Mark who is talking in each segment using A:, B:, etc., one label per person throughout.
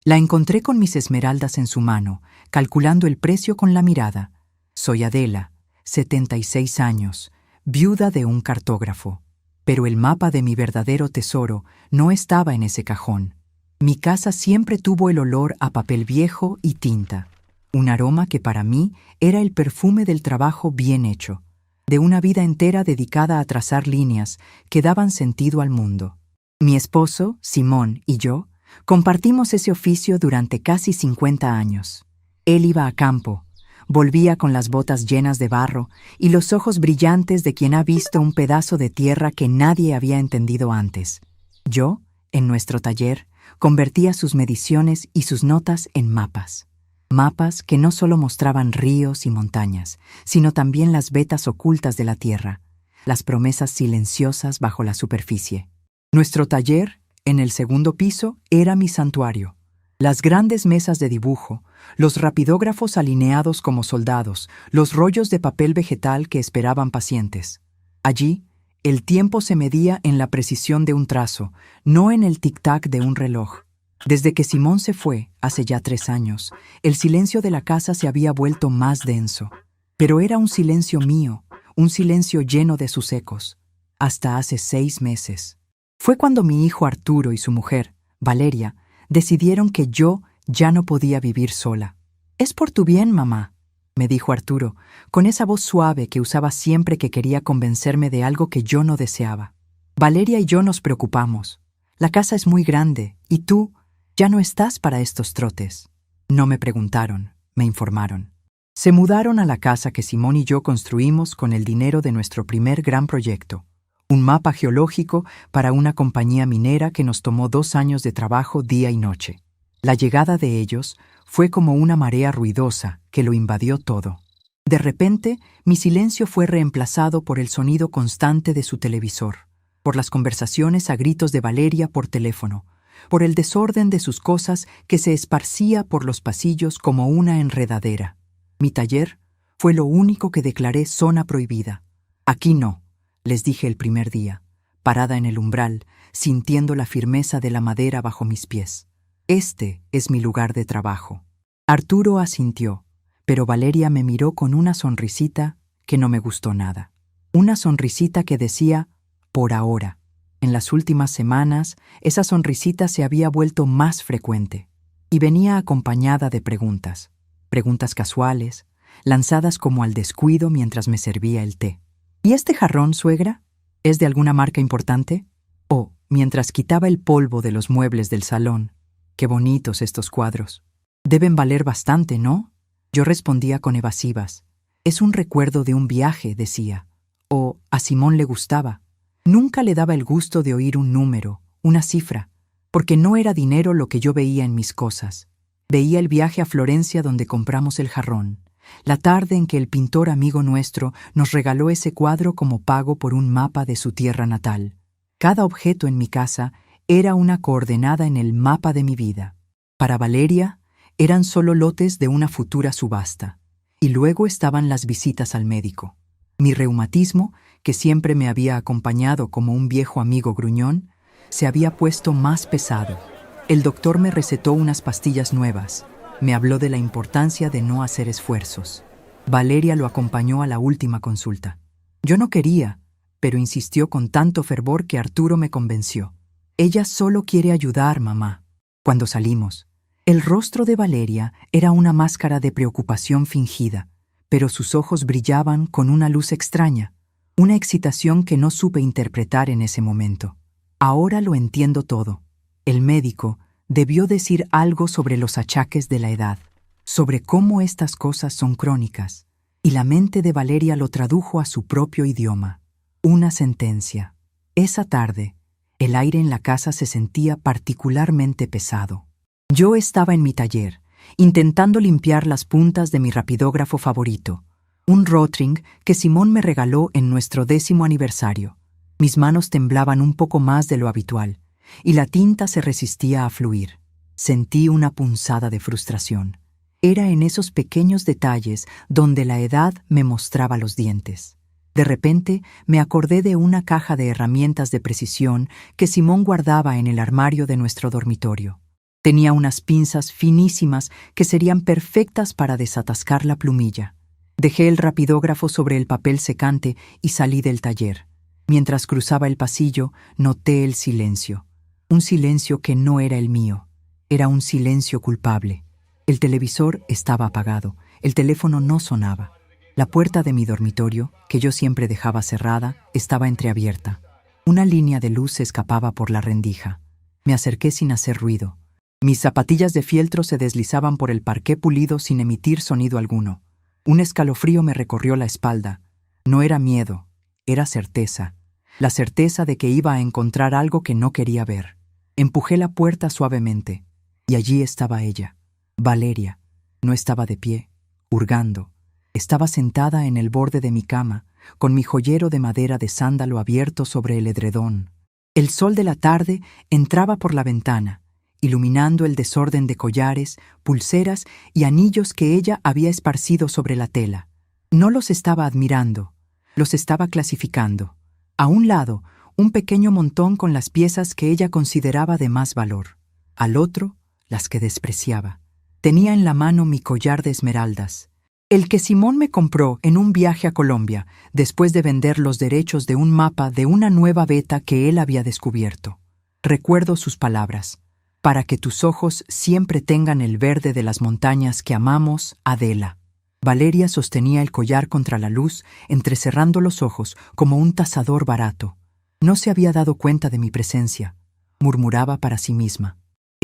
A: La encontré con mis esmeraldas en su mano, calculando el precio con la mirada. Soy Adela, 76 años, viuda de un cartógrafo. Pero el mapa de mi verdadero tesoro no estaba en ese cajón. Mi casa siempre tuvo el olor a papel viejo y tinta, un aroma que para mí era el perfume del trabajo bien hecho, de una vida entera dedicada a trazar líneas que daban sentido al mundo. Mi esposo, Simón, y yo compartimos ese oficio durante casi 50 años. Él iba a campo, volvía con las botas llenas de barro y los ojos brillantes de quien ha visto un pedazo de tierra que nadie había entendido antes. Yo, en nuestro taller, convertía sus mediciones y sus notas en mapas. Mapas que no solo mostraban ríos y montañas, sino también las vetas ocultas de la tierra, las promesas silenciosas bajo la superficie. Nuestro taller, en el segundo piso, era mi santuario. Las grandes mesas de dibujo, los rapidógrafos alineados como soldados, los rollos de papel vegetal que esperaban pacientes. Allí, el tiempo se medía en la precisión de un trazo, no en el tic-tac de un reloj. Desde que Simón se fue, hace ya 3 años, el silencio de la casa se había vuelto más denso. Pero era un silencio mío, un silencio lleno de sus ecos. Hasta hace 6 meses. Fue cuando mi hijo Arturo y su mujer, Valeria, decidieron que yo ya no podía vivir sola. «Es por tu bien, mamá», me dijo Arturo, con esa voz suave que usaba siempre que quería convencerme de algo que yo no deseaba. «Valeria y yo nos preocupamos. La casa es muy grande, y tú ya no estás para estos trotes». No me preguntaron, me informaron. Se mudaron a la casa que Simón y yo construimos con el dinero de nuestro primer gran proyecto, un mapa geológico para una compañía minera que nos tomó 2 años de trabajo día y noche. La llegada de ellos fue como una marea ruidosa que lo invadió todo. De repente, mi silencio fue reemplazado por el sonido constante de su televisor, por las conversaciones a gritos de Valeria por teléfono, por el desorden de sus cosas que se esparcía por los pasillos como una enredadera. Mi taller fue lo único que declaré zona prohibida. «Aquí no», les dije el primer día, parada en el umbral, sintiendo la firmeza de la madera bajo mis pies. «Este es mi lugar de trabajo». Arturo asintió, pero Valeria me miró con una sonrisita que no me gustó nada. Una sonrisita que decía, «por ahora». En las últimas semanas, esa sonrisita se había vuelto más frecuente y venía acompañada de preguntas. Preguntas casuales, lanzadas como al descuido mientras me servía el té. «¿Y este jarrón, suegra? ¿Es de alguna marca importante?» O, mientras quitaba el polvo de los muebles del salón, «Qué bonitos estos cuadros. Deben valer bastante, ¿no?». Yo respondía con evasivas. «Es un recuerdo de un viaje», decía. O, «a Simón le gustaba». Nunca le daba el gusto de oír un número, una cifra, porque no era dinero lo que yo veía en mis cosas. Veía el viaje a Florencia donde compramos el jarrón, la tarde en que el pintor amigo nuestro nos regaló ese cuadro como pago por un mapa de su tierra natal. Cada objeto en mi casa era una coordenada en el mapa de mi vida. Para Valeria, eran solo lotes de una futura subasta. Y luego estaban las visitas al médico. Mi reumatismo, que siempre me había acompañado como un viejo amigo gruñón, se había puesto más pesado. El doctor me recetó unas pastillas nuevas. Me habló de la importancia de no hacer esfuerzos. Valeria lo acompañó a la última consulta. Yo no quería, pero insistió con tanto fervor que Arturo me convenció. «Ella solo quiere ayudar, mamá». Cuando salimos, el rostro de Valeria era una máscara de preocupación fingida, pero sus ojos brillaban con una luz extraña, una excitación que no supe interpretar en ese momento. Ahora lo entiendo todo. El médico debió decir algo sobre los achaques de la edad, sobre cómo estas cosas son crónicas, y la mente de Valeria lo tradujo a su propio idioma. Una sentencia. Esa tarde, el aire en la casa se sentía particularmente pesado. Yo estaba en mi taller, intentando limpiar las puntas de mi rapidógrafo favorito, un Rotring que Simón me regaló en nuestro 10º aniversario. Mis manos temblaban un poco más de lo habitual, y la tinta se resistía a fluir. Sentí una punzada de frustración. Era en esos pequeños detalles donde la edad me mostraba los dientes. De repente me acordé de una caja de herramientas de precisión que Simón guardaba en el armario de nuestro dormitorio. Tenía unas pinzas finísimas que serían perfectas para desatascar la plumilla. Dejé el rapidógrafo sobre el papel secante y salí del taller. Mientras cruzaba el pasillo, noté el silencio. Un silencio que no era el mío. Era un silencio culpable. El televisor estaba apagado. El teléfono no sonaba. La puerta de mi dormitorio, que yo siempre dejaba cerrada, estaba entreabierta. Una línea de luz se escapaba por la rendija. Me acerqué sin hacer ruido. Mis zapatillas de fieltro se deslizaban por el parqué pulido sin emitir sonido alguno. Un escalofrío me recorrió la espalda. No era miedo, era certeza. La certeza de que iba a encontrar algo que no quería ver. Empujé la puerta suavemente, y allí estaba ella, Valeria. No estaba de pie, hurgando. Estaba sentada en el borde de mi cama, con mi joyero de madera de sándalo abierto sobre el edredón. El sol de la tarde entraba por la ventana, iluminando el desorden de collares, pulseras y anillos que ella había esparcido sobre la tela. No los estaba admirando, los estaba clasificando. A un lado, un pequeño montón con las piezas que ella consideraba de más valor. Al otro, las que despreciaba. Tenía en la mano mi collar de esmeraldas, el que Simón me compró en un viaje a Colombia, después de vender los derechos de un mapa de una nueva veta que él había descubierto. Recuerdo sus palabras: para que tus ojos siempre tengan el verde de las montañas que amamos, Adela. Valeria sostenía el collar contra la luz, entrecerrando los ojos como un tasador barato. No se había dado cuenta de mi presencia. Murmuraba para sí misma.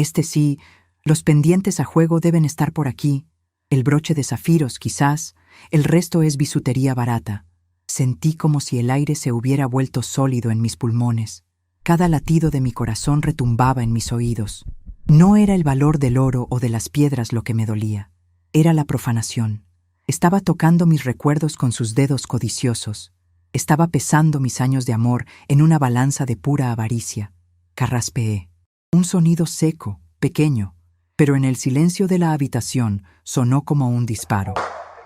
A: Sí, los pendientes a juego deben estar por aquí. El broche de zafiros, quizás. El resto es bisutería barata. Sentí como si el aire se hubiera vuelto sólido en mis pulmones. Cada latido de mi corazón retumbaba en mis oídos. No era el valor del oro o de las piedras lo que me dolía. Era la profanación. Estaba tocando mis recuerdos con sus dedos codiciosos. Estaba pesando mis años de amor en una balanza de pura avaricia. Carraspeé. Un sonido seco, pequeño, pero en el silencio de la habitación sonó como un disparo.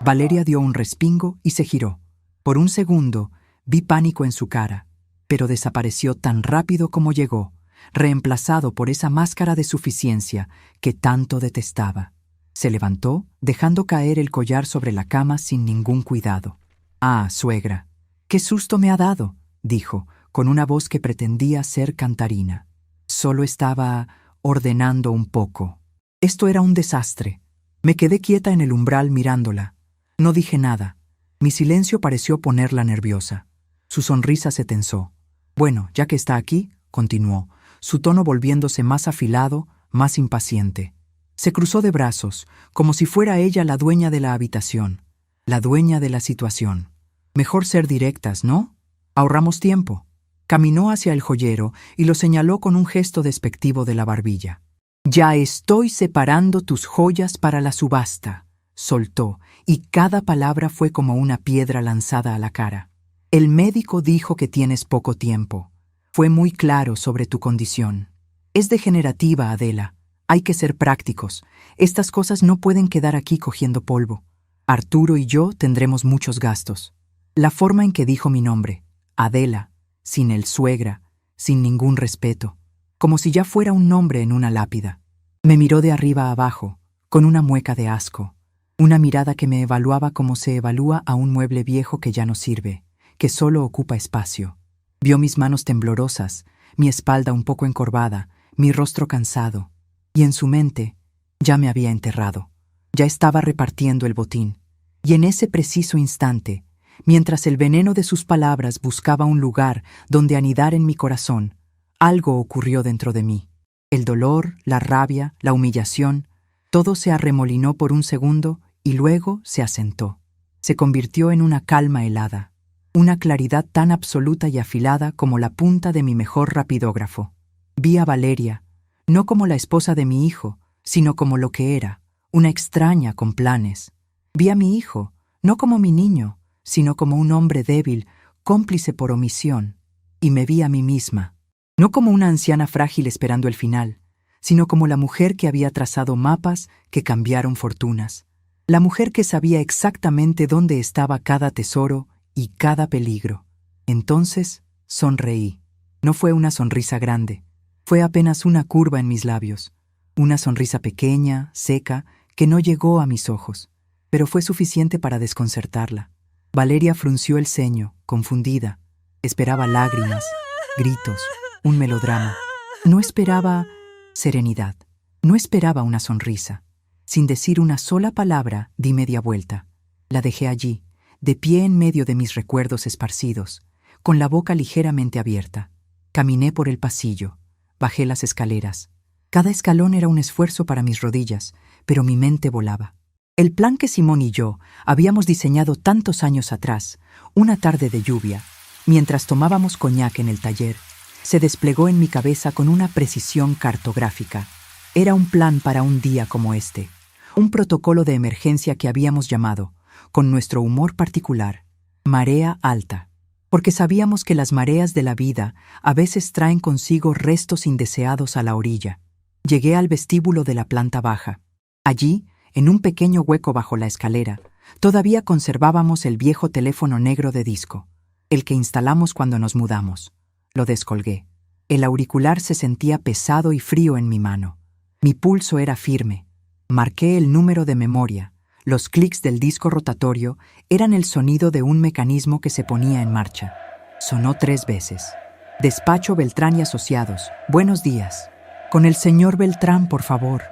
A: Valeria dio un respingo y se giró. Por un segundo vi pánico en su cara, pero desapareció tan rápido como llegó, reemplazado por esa máscara de suficiencia que tanto detestaba. Se levantó, dejando caer el collar sobre la cama sin ningún cuidado. «Ah, suegra, qué susto me ha dado», dijo, con una voz que pretendía ser cantarina. Solo estaba ordenando un poco. Esto era un desastre. Me quedé quieta en el umbral mirándola. No dije nada. Mi silencio pareció ponerla nerviosa. Su sonrisa se tensó. «Bueno, ya que está aquí», continuó, su tono volviéndose más afilado, más impaciente. Se cruzó de brazos, como si fuera ella la dueña de la habitación, la dueña de la situación. Mejor ser directas, ¿no? Ahorramos tiempo. Caminó hacia el joyero y lo señaló con un gesto despectivo de la barbilla. «Ya estoy separando tus joyas para la subasta», soltó, y cada palabra fue como una piedra lanzada a la cara. «El médico dijo que tienes poco tiempo. Fue muy claro sobre tu condición. Es degenerativa, Adela. Hay que ser prácticos. Estas cosas no pueden quedar aquí cogiendo polvo. Arturo y yo tendremos muchos gastos». La forma en que dijo mi nombre, Adela, sin el suegra, sin ningún respeto, como si ya fuera un nombre en una lápida. Me miró de arriba a abajo, con una mueca de asco, una mirada que me evaluaba como se evalúa a un mueble viejo que ya no sirve, que solo ocupa espacio. Vio mis manos temblorosas, mi espalda un poco encorvada, mi rostro cansado, y en su mente ya me había enterrado. Ya estaba repartiendo el botín, y en ese preciso instante, mientras el veneno de sus palabras buscaba un lugar donde anidar en mi corazón, algo ocurrió dentro de mí. El dolor, la rabia, la humillación, todo se arremolinó por un segundo y luego se asentó. Se convirtió en una calma helada, una claridad tan absoluta y afilada como la punta de mi mejor rapidógrafo. Vi a Valeria, no como la esposa de mi hijo, sino como lo que era, una extraña con planes. Vi a mi hijo, no como mi niño, sino como un hombre débil, cómplice por omisión. Y me vi a mí misma, no como una anciana frágil esperando el final, sino como la mujer que había trazado mapas que cambiaron fortunas. La mujer que sabía exactamente dónde estaba cada tesoro y cada peligro. Entonces sonreí. No fue una sonrisa grande, fue apenas una curva en mis labios. Una sonrisa pequeña, seca, que no llegó a mis ojos, pero fue suficiente para desconcertarla. Valeria frunció el ceño, confundida. Esperaba lágrimas, gritos, un melodrama. No esperaba serenidad. No esperaba una sonrisa. Sin decir una sola palabra, di media vuelta. La dejé allí, de pie en medio de mis recuerdos esparcidos, con la boca ligeramente abierta. Caminé por el pasillo, bajé las escaleras. Cada escalón era un esfuerzo para mis rodillas, pero mi mente volaba. El plan que Simón y yo habíamos diseñado tantos años atrás, una tarde de lluvia, mientras tomábamos coñac en el taller, se desplegó en mi cabeza con una precisión cartográfica. Era un plan para un día como este, un protocolo de emergencia que habíamos llamado, con nuestro humor particular, marea alta, porque sabíamos que las mareas de la vida a veces traen consigo restos indeseados a la orilla. Llegué al vestíbulo de la planta baja. Allí, en un pequeño hueco bajo la escalera, todavía conservábamos el viejo teléfono negro de disco, el que instalamos cuando nos mudamos. Lo descolgué. El auricular se sentía pesado y frío en mi mano. Mi pulso era firme. Marqué el número de memoria. Los clics del disco rotatorio eran el sonido de un mecanismo que se ponía en marcha. Sonó 3 veces. Despacho Beltrán y Asociados. Buenos días. Con el señor Beltrán, por favor,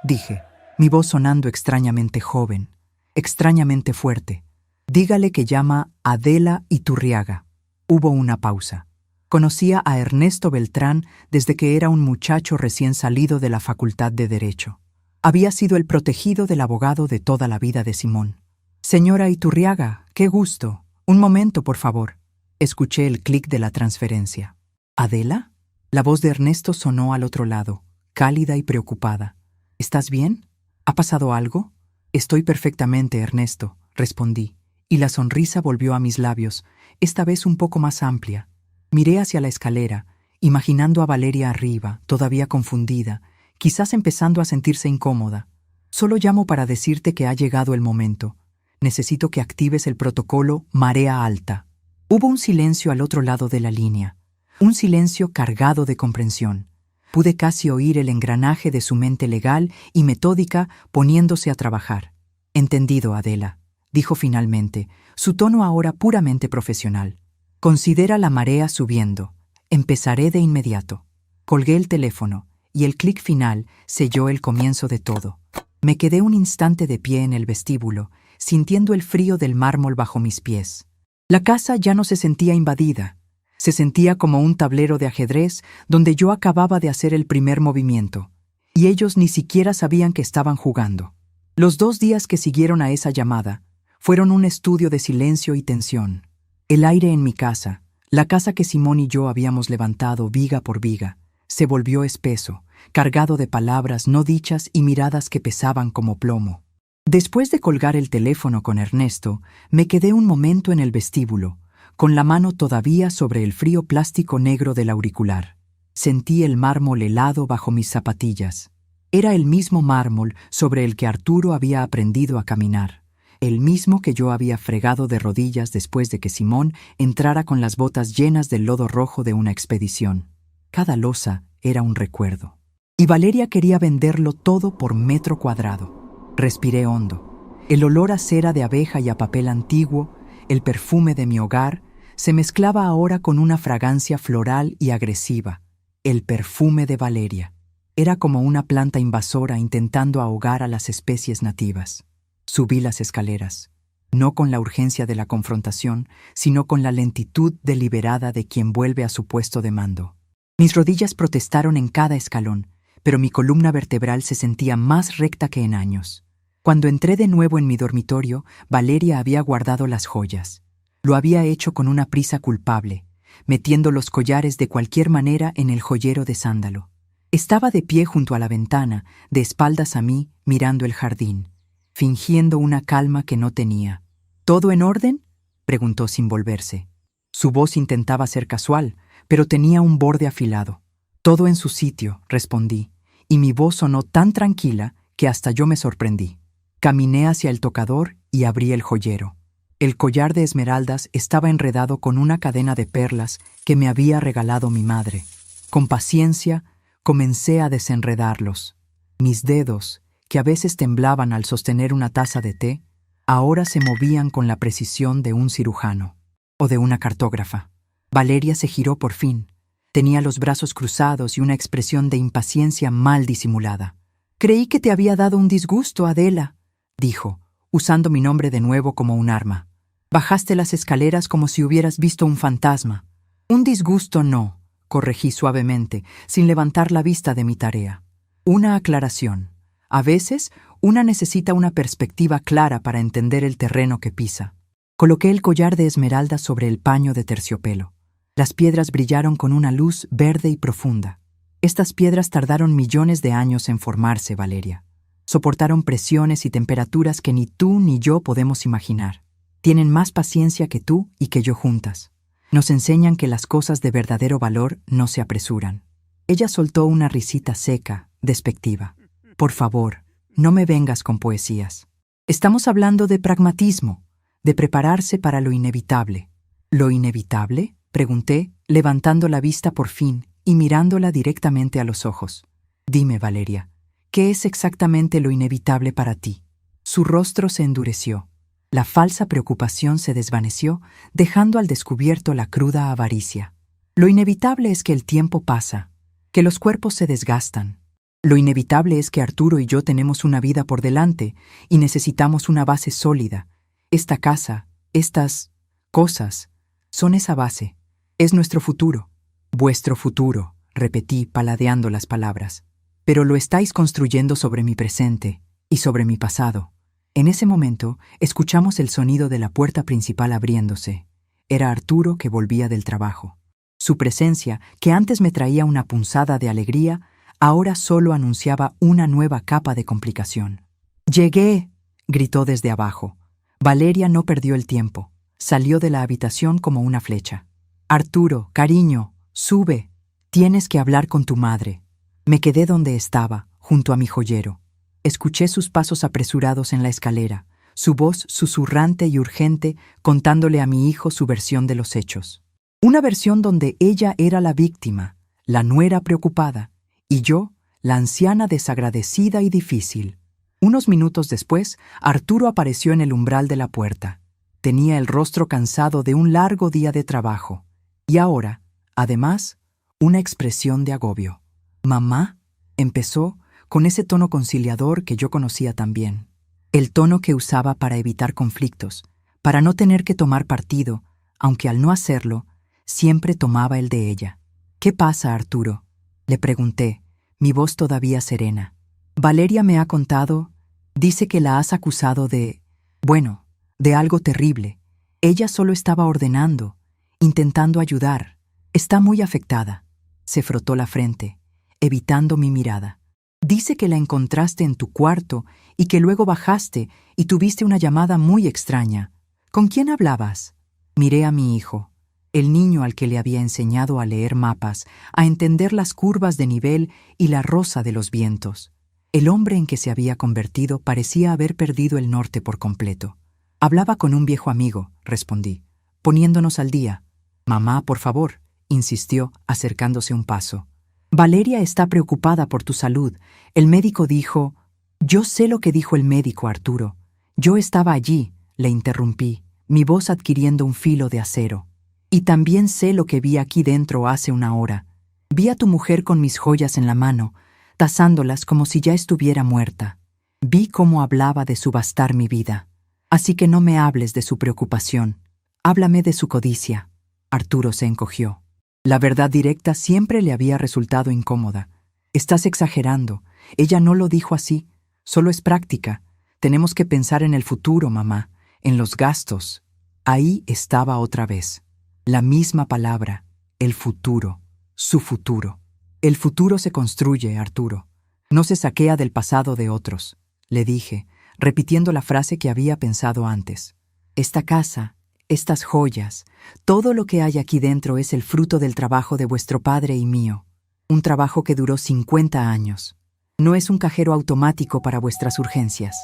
A: dije, mi voz sonando extrañamente joven, extrañamente fuerte. Dígale que llama Adela Iturriaga. Hubo una pausa. Conocía a Ernesto Beltrán desde que era un muchacho recién salido de la Facultad de Derecho. Había sido el protegido del abogado de toda la vida de Simón. Señora Iturriaga, qué gusto. Un momento, por favor. Escuché el clic de la transferencia. ¿Adela? La voz de Ernesto sonó al otro lado, cálida y preocupada. ¿Estás bien? ¿Ha pasado algo? Estoy perfectamente, Ernesto, respondí, y la sonrisa volvió a mis labios, esta vez un poco más amplia. Miré hacia la escalera, imaginando a Valeria arriba, todavía confundida, quizás empezando a sentirse incómoda. Solo llamo para decirte que ha llegado el momento. Necesito que actives el protocolo Marea Alta. Hubo un silencio al otro lado de la línea. Un silencio cargado de comprensión. Pude casi oír el engranaje de su mente legal y metódica poniéndose a trabajar. Entendido, Adela, dijo finalmente, su tono ahora puramente profesional. Considera la marea subiendo. Empezaré de inmediato. Colgué el teléfono y el clic final selló el comienzo de todo. Me quedé un instante de pie en el vestíbulo, sintiendo el frío del mármol bajo mis pies. La casa ya no se sentía invadida. Se sentía como un tablero de ajedrez donde yo acababa de hacer el primer movimiento, y ellos ni siquiera sabían que estaban jugando. Los 2 días que siguieron a esa llamada fueron un estudio de silencio y tensión. El aire en mi casa, la casa que Simón y yo habíamos levantado viga por viga, se volvió espeso, cargado de palabras no dichas y miradas que pesaban como plomo. Después de colgar el teléfono con Ernesto, me quedé un momento en el vestíbulo, con la mano todavía sobre el frío plástico negro del auricular. Sentí el mármol helado bajo mis zapatillas. Era el mismo mármol sobre el que Arturo había aprendido a caminar, el mismo que yo había fregado de rodillas después de que Simón entrara con las botas llenas del lodo rojo de una expedición. Cada losa era un recuerdo. Y Valeria quería venderlo todo por metro cuadrado. Respiré hondo. El olor a cera de abeja y a papel antiguo, el perfume de mi hogar, se mezclaba ahora con una fragancia floral y agresiva, el perfume de Valeria. Era como una planta invasora intentando ahogar a las especies nativas. Subí las escaleras, no con la urgencia de la confrontación, sino con la lentitud deliberada de quien vuelve a su puesto de mando. Mis rodillas protestaron en cada escalón, pero mi columna vertebral se sentía más recta que en años. Cuando entré de nuevo en mi dormitorio, Valeria había guardado las joyas. Lo había hecho con una prisa culpable, metiendo los collares de cualquier manera en el joyero de sándalo. Estaba de pie junto a la ventana, de espaldas a mí, mirando el jardín, fingiendo una calma que no tenía. ¿Todo en orden?, preguntó sin volverse. Su voz intentaba ser casual, pero tenía un borde afilado. Todo en su sitio, respondí, y mi voz sonó tan tranquila que hasta yo me sorprendí. Caminé hacia el tocador y abrí el joyero. El collar de esmeraldas estaba enredado con una cadena de perlas que me había regalado mi madre. Con paciencia, comencé a desenredarlos. Mis dedos, que a veces temblaban al sostener una taza de té, ahora se movían con la precisión de un cirujano o de una cartógrafa. Valeria se giró por fin. Tenía los brazos cruzados y una expresión de impaciencia mal disimulada. «Creí que te había dado un disgusto, Adela», dijo, usando mi nombre de nuevo como un arma. «Bajaste las escaleras como si hubieras visto un fantasma». «Un disgusto no», corregí suavemente, sin levantar la vista de mi tarea. «Una aclaración. A veces, una necesita una perspectiva clara para entender el terreno que pisa». Coloqué el collar de esmeraldas sobre el paño de terciopelo. Las piedras brillaron con una luz verde y profunda. Estas piedras tardaron millones de años en formarse, Valeria. Soportaron presiones y temperaturas que ni tú ni yo podemos imaginar. Tienen más paciencia que tú y que yo juntas. Nos enseñan que las cosas de verdadero valor no se apresuran. Ella soltó una risita seca, despectiva. «Por favor, no me vengas con poesías. Estamos hablando de pragmatismo, de prepararse para lo inevitable». «¿Lo inevitable?», pregunté, levantando la vista por fin y mirándola directamente a los ojos. «Dime, Valeria, ¿qué es exactamente lo inevitable para ti?». Su rostro se endureció. La falsa preocupación se desvaneció, dejando al descubierto la cruda avaricia. «Lo inevitable es que el tiempo pasa, que los cuerpos se desgastan. Lo inevitable es que Arturo y yo tenemos una vida por delante y necesitamos una base sólida. Esta casa, estas cosas, son esa base. Es nuestro futuro». «Vuestro futuro», repetí, paladeando las palabras. «Pero lo estáis construyendo sobre mi presente y sobre mi pasado». En ese momento, escuchamos el sonido de la puerta principal abriéndose. Era Arturo, que volvía del trabajo. Su presencia, que antes me traía una punzada de alegría, ahora solo anunciaba una nueva capa de complicación. «¡Llegué!», gritó desde abajo. Valeria no perdió el tiempo. Salió de la habitación como una flecha. «Arturo, cariño, sube. Tienes que hablar con tu madre». Me quedé donde estaba, junto a mi joyero. Escuché sus pasos apresurados en la escalera, su voz susurrante y urgente contándole a mi hijo su versión de los hechos. Una versión donde ella era la víctima, la nuera preocupada, y yo, la anciana desagradecida y difícil. Unos minutos después, Arturo apareció en el umbral de la puerta. Tenía el rostro cansado de un largo día de trabajo, y ahora, además, una expresión de agobio. «Mamá», empezó, con ese tono conciliador que yo conocía tan bien. El tono que usaba para evitar conflictos, para no tener que tomar partido, aunque al no hacerlo, siempre tomaba el de ella. «¿Qué pasa, Arturo?», le pregunté, mi voz todavía serena. «Valeria me ha contado, dice que la has acusado de... bueno, de algo terrible. Ella solo estaba ordenando, intentando ayudar. Está muy afectada». Se frotó la frente, evitando mi mirada. «Dice que la encontraste en tu cuarto y que luego bajaste y tuviste una llamada muy extraña. ¿Con quién hablabas?». Miré a mi hijo, el niño al que le había enseñado a leer mapas, a entender las curvas de nivel y la rosa de los vientos. El hombre en que se había convertido parecía haber perdido el norte por completo. «Hablaba con un viejo amigo», respondí, poniéndonos al día. «Mamá, por favor», insistió, acercándose un paso. «Valeria está preocupada por tu salud. El médico dijo...». «Yo sé lo que dijo el médico, Arturo. Yo estaba allí», le interrumpí, mi voz adquiriendo un filo de acero. «Y también sé lo que vi aquí dentro hace una hora. Vi a tu mujer con mis joyas en la mano, tasándolas como si ya estuviera muerta. Vi cómo hablaba de subastar mi vida. Así que no me hables de su preocupación. Háblame de su codicia». Arturo se encogió. La verdad directa siempre le había resultado incómoda. «Estás exagerando. Ella no lo dijo así. Solo es práctica. Tenemos que pensar en el futuro, mamá, en los gastos». Ahí estaba otra vez. La misma palabra, el futuro, su futuro. «El futuro se construye, Arturo. No se saquea del pasado de otros», le dije, repitiendo la frase que había pensado antes. «Esta casa, estas joyas, todo lo que hay aquí dentro es el fruto del trabajo de vuestro padre y mío. Un trabajo que duró 50 años. No es un cajero automático para vuestras urgencias».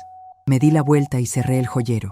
A: Me di la vuelta y cerré el joyero.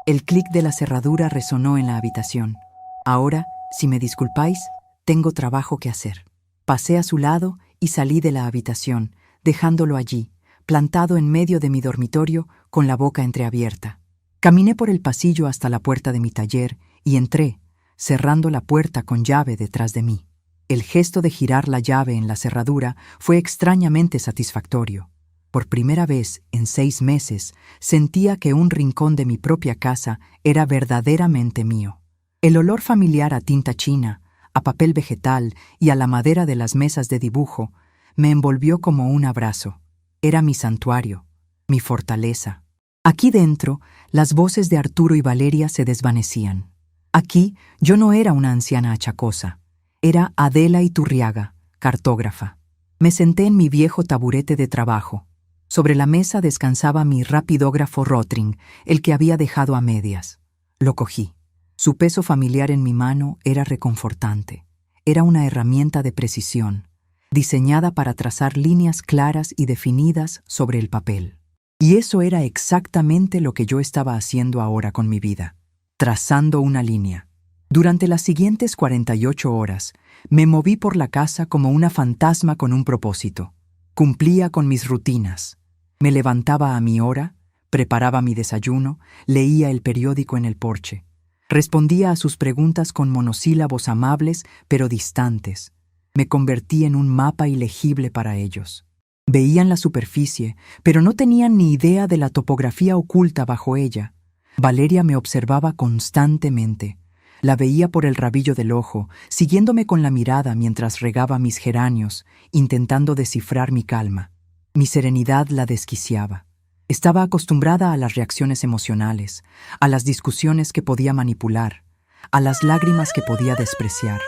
A: El clic de la cerradura resonó en la habitación. «Ahora, si me disculpáis, tengo trabajo que hacer». Pasé a su lado y salí de la habitación, dejándolo allí, plantado en medio de mi dormitorio con la boca entreabierta. Caminé por el pasillo hasta la puerta de mi taller y entré, cerrando la puerta con llave detrás de mí. El gesto de girar la llave en la cerradura fue extrañamente satisfactorio. Por primera vez en 6 meses sentía que un rincón de mi propia casa era verdaderamente mío. El olor familiar a tinta china, a papel vegetal y a la madera de las mesas de dibujo me envolvió como un abrazo. Era mi santuario, mi fortaleza. Aquí dentro, las voces de Arturo y Valeria se desvanecían. Aquí yo no era una anciana achacosa. Era Adela Iturriaga, cartógrafa. Me senté en mi viejo taburete de trabajo. Sobre la mesa descansaba mi rapidógrafo Rotring, el que había dejado a medias. Lo cogí. Su peso familiar en mi mano era reconfortante. Era una herramienta de precisión, diseñada para trazar líneas claras y definidas sobre el papel. Y eso era exactamente lo que yo estaba haciendo ahora con mi vida, trazando una línea. Durante las siguientes 48 horas, me moví por la casa como una fantasma con un propósito. Cumplía con mis rutinas. Me levantaba a mi hora, preparaba mi desayuno, leía el periódico en el porche. Respondía a sus preguntas con monosílabos amables pero distantes. Me convertí en un mapa ilegible para ellos. Veían la superficie, pero no tenían ni idea de la topografía oculta bajo ella. Valeria me observaba constantemente. La veía por el rabillo del ojo, siguiéndome con la mirada mientras regaba mis geranios, intentando descifrar mi calma. Mi serenidad la desquiciaba. Estaba acostumbrada a las reacciones emocionales, a las discusiones que podía manipular, a las lágrimas que podía despreciar.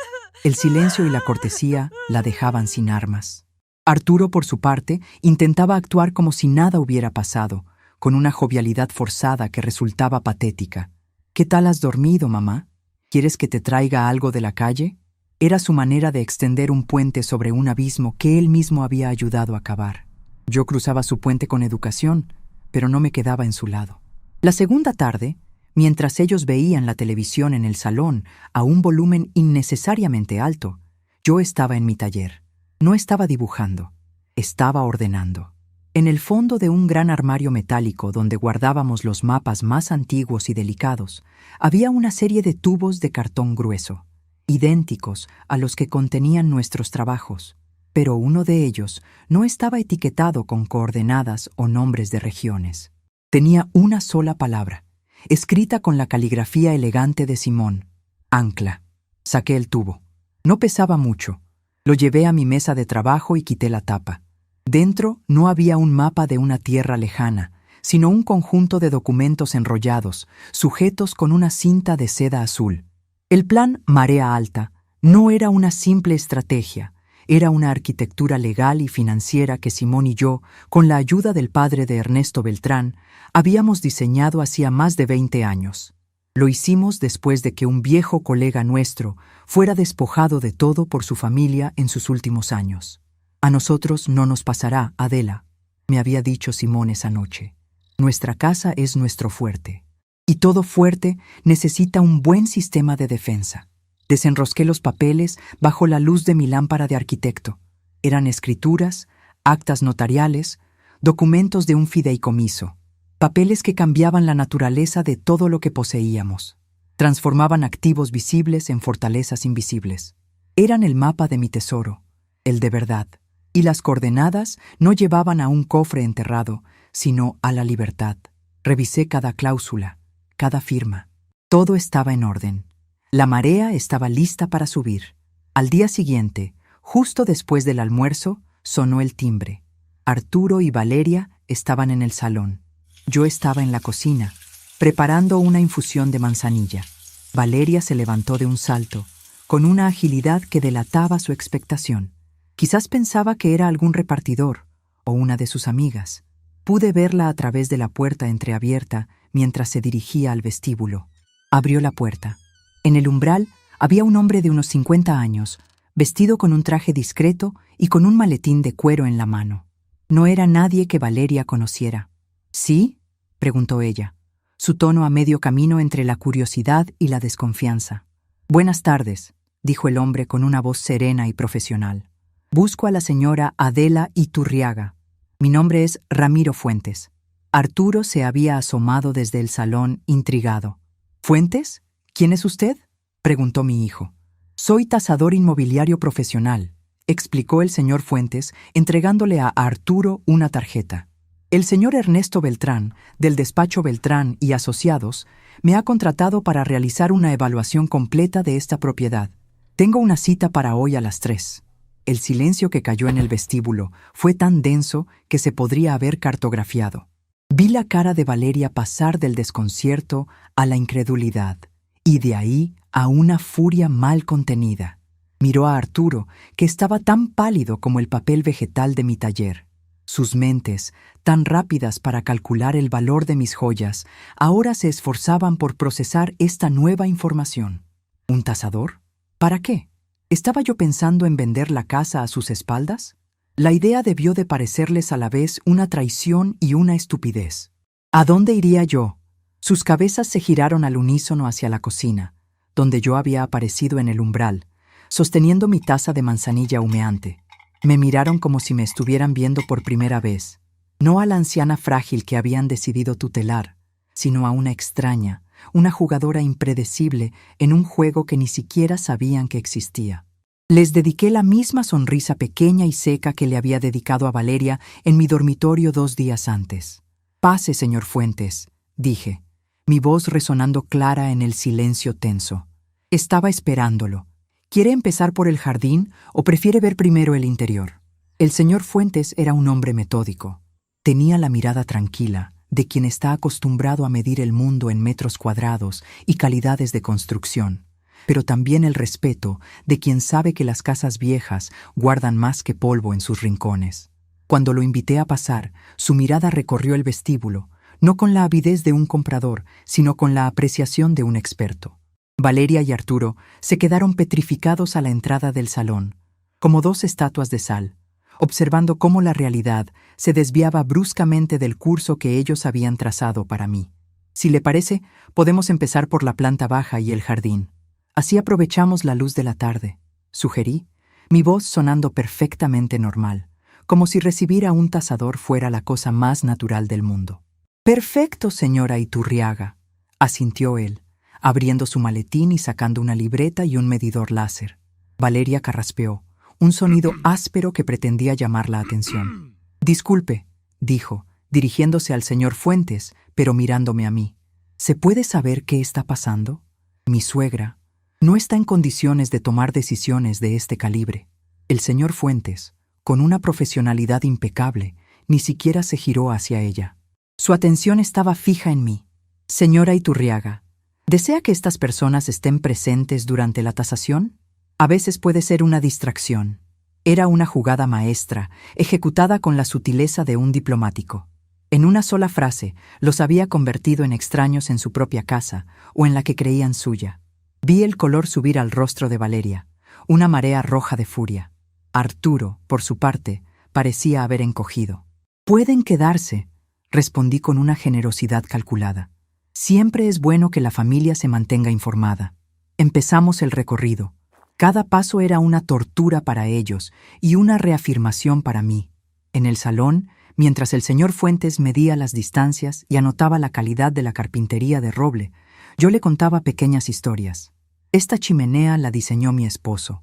A: El silencio y la cortesía la dejaban sin armas. Arturo, por su parte, intentaba actuar como si nada hubiera pasado, con una jovialidad forzada que resultaba patética. «¿Qué tal has dormido, mamá? ¿Quieres que te traiga algo de la calle?». Era su manera de extender un puente sobre un abismo que él mismo había ayudado a cavar. Yo cruzaba su puente con educación, pero no me quedaba en su lado. La segunda tarde, mientras ellos veían la televisión en el salón a un volumen innecesariamente alto, yo estaba en mi taller. No estaba dibujando, estaba ordenando. En el fondo de un gran armario metálico donde guardábamos los mapas más antiguos y delicados, había una serie de tubos de cartón grueso, idénticos a los que contenían nuestros trabajos, pero uno de ellos no estaba etiquetado con coordenadas o nombres de regiones. Tenía una sola palabra, escrita con la caligrafía elegante de Simón: ancla. Saqué el tubo. No pesaba mucho. Lo llevé a mi mesa de trabajo y quité la tapa. Dentro no había un mapa de una tierra lejana, sino un conjunto de documentos enrollados, sujetos con una cinta de seda azul. El plan Marea Alta no era una simple estrategia, era una arquitectura legal y financiera que Simón y yo, con la ayuda del padre de Ernesto Beltrán, habíamos diseñado hacía más de 20 años. Lo hicimos después de que un viejo colega nuestro fuera despojado de todo por su familia en sus últimos años. «A nosotros no nos pasará, Adela», me había dicho Simón esa noche. «Nuestra casa es nuestro fuerte. Y todo fuerte necesita un buen sistema de defensa». Desenrosqué los papeles bajo la luz de mi lámpara de arquitecto. Eran escrituras, actas notariales, documentos de un fideicomiso, papeles que cambiaban la naturaleza de todo lo que poseíamos. Transformaban activos visibles en fortalezas invisibles. Eran el mapa de mi tesoro, el de verdad. Y las coordenadas no llevaban a un cofre enterrado, sino a la libertad. Revisé cada cláusula, cada firma. Todo estaba en orden. La marea estaba lista para subir. Al día siguiente, justo después del almuerzo, sonó el timbre. Arturo y Valeria estaban en el salón. Yo estaba en la cocina, preparando una infusión de manzanilla. Valeria se levantó de un salto, con una agilidad que delataba su expectación. Quizás pensaba que era algún repartidor o una de sus amigas. Pude verla a través de la puerta entreabierta mientras se dirigía al vestíbulo. Abrió la puerta. En el umbral había un hombre de unos 50 años, vestido con un traje discreto y con un maletín de cuero en la mano. No era nadie que Valeria conociera. ¿Sí?, preguntó ella, su tono a medio camino entre la curiosidad y la desconfianza. «Buenas tardes», dijo el hombre con una voz serena y profesional. «Busco a la señora Adela Iturriaga». Mi nombre es Ramiro Fuentes. Arturo se había asomado desde el salón, intrigado. ¿Fuentes? ¿Quién es usted?, preguntó mi hijo. Soy tasador inmobiliario profesional, explicó el señor Fuentes, entregándole a Arturo una tarjeta. El señor Ernesto Beltrán, del despacho Beltrán y Asociados, me ha contratado para realizar una evaluación completa de esta propiedad. Tengo una cita para hoy a las 3. El silencio que cayó en el vestíbulo fue tan denso que se podría haber cartografiado. Vi la cara de Valeria pasar del desconcierto a la incredulidad, y de ahí a una furia mal contenida. Miró a Arturo, que estaba tan pálido como el papel vegetal de mi taller. Sus mentes, tan rápidas para calcular el valor de mis joyas, ahora se esforzaban por procesar esta nueva información. ¿Un tasador? ¿Para qué? ¿Estaba yo pensando en vender la casa a sus espaldas? La idea debió de parecerles a la vez una traición y una estupidez. ¿A dónde iría yo? Sus cabezas se giraron al unísono hacia la cocina, donde yo había aparecido en el umbral, sosteniendo mi taza de manzanilla humeante. Me miraron como si me estuvieran viendo por primera vez, no a la anciana frágil que habían decidido tutelar, sino a una extraña, una jugadora impredecible en un juego que ni siquiera sabían que existía. Les dediqué la misma sonrisa pequeña y seca que le había dedicado a Valeria en mi dormitorio 2 días antes. «Pase, señor Fuentes», dije, mi voz resonando clara en el silencio tenso. Estaba esperándolo. ¿Quiere empezar por el jardín o prefiere ver primero el interior? El señor Fuentes era un hombre metódico. Tenía la mirada tranquila de quien está acostumbrado a medir el mundo en metros cuadrados y calidades de construcción, pero también el respeto de quien sabe que las casas viejas guardan más que polvo en sus rincones. Cuando lo invité a pasar, su mirada recorrió el vestíbulo, no con la avidez de un comprador, sino con la apreciación de un experto. Valeria y Arturo se quedaron petrificados a la entrada del salón, como 2 estatuas de sal, observando cómo la realidad se desviaba bruscamente del curso que ellos habían trazado para mí. Si le parece, podemos empezar por la planta baja y el jardín. Así aprovechamos la luz de la tarde, sugerí, mi voz sonando perfectamente normal, como si recibir a un tasador fuera la cosa más natural del mundo. «Perfecto, señora Iturriaga», asintió él, abriendo su maletín y sacando una libreta y un medidor láser. Valeria carraspeó, un sonido áspero que pretendía llamar la atención. «Disculpe», dijo, dirigiéndose al señor Fuentes, pero mirándome a mí. «¿Se puede saber qué está pasando? Mi suegra no está en condiciones de tomar decisiones de este calibre». El señor Fuentes, con una profesionalidad impecable, ni siquiera se giró hacia ella. Su atención estaba fija en mí. «Señora Iturriaga, ¿desea que estas personas estén presentes durante la tasación? A veces puede ser una distracción». Era una jugada maestra, ejecutada con la sutileza de un diplomático. En una sola frase, los había convertido en extraños en su propia casa o en la que creían suya. Vi el color subir al rostro de Valeria, una marea roja de furia. Arturo, por su parte, parecía haber encogido. «Pueden quedarse», respondí con una generosidad calculada. Siempre es bueno que la familia se mantenga informada. Empezamos el recorrido. Cada paso era una tortura para ellos y una reafirmación para mí. En el salón, mientras el señor Fuentes medía las distancias y anotaba la calidad de la carpintería de roble, yo le contaba pequeñas historias. Esta chimenea la diseñó mi esposo.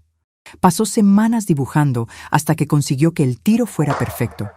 A: Pasó semanas dibujando hasta que consiguió que el tiro fuera perfecto.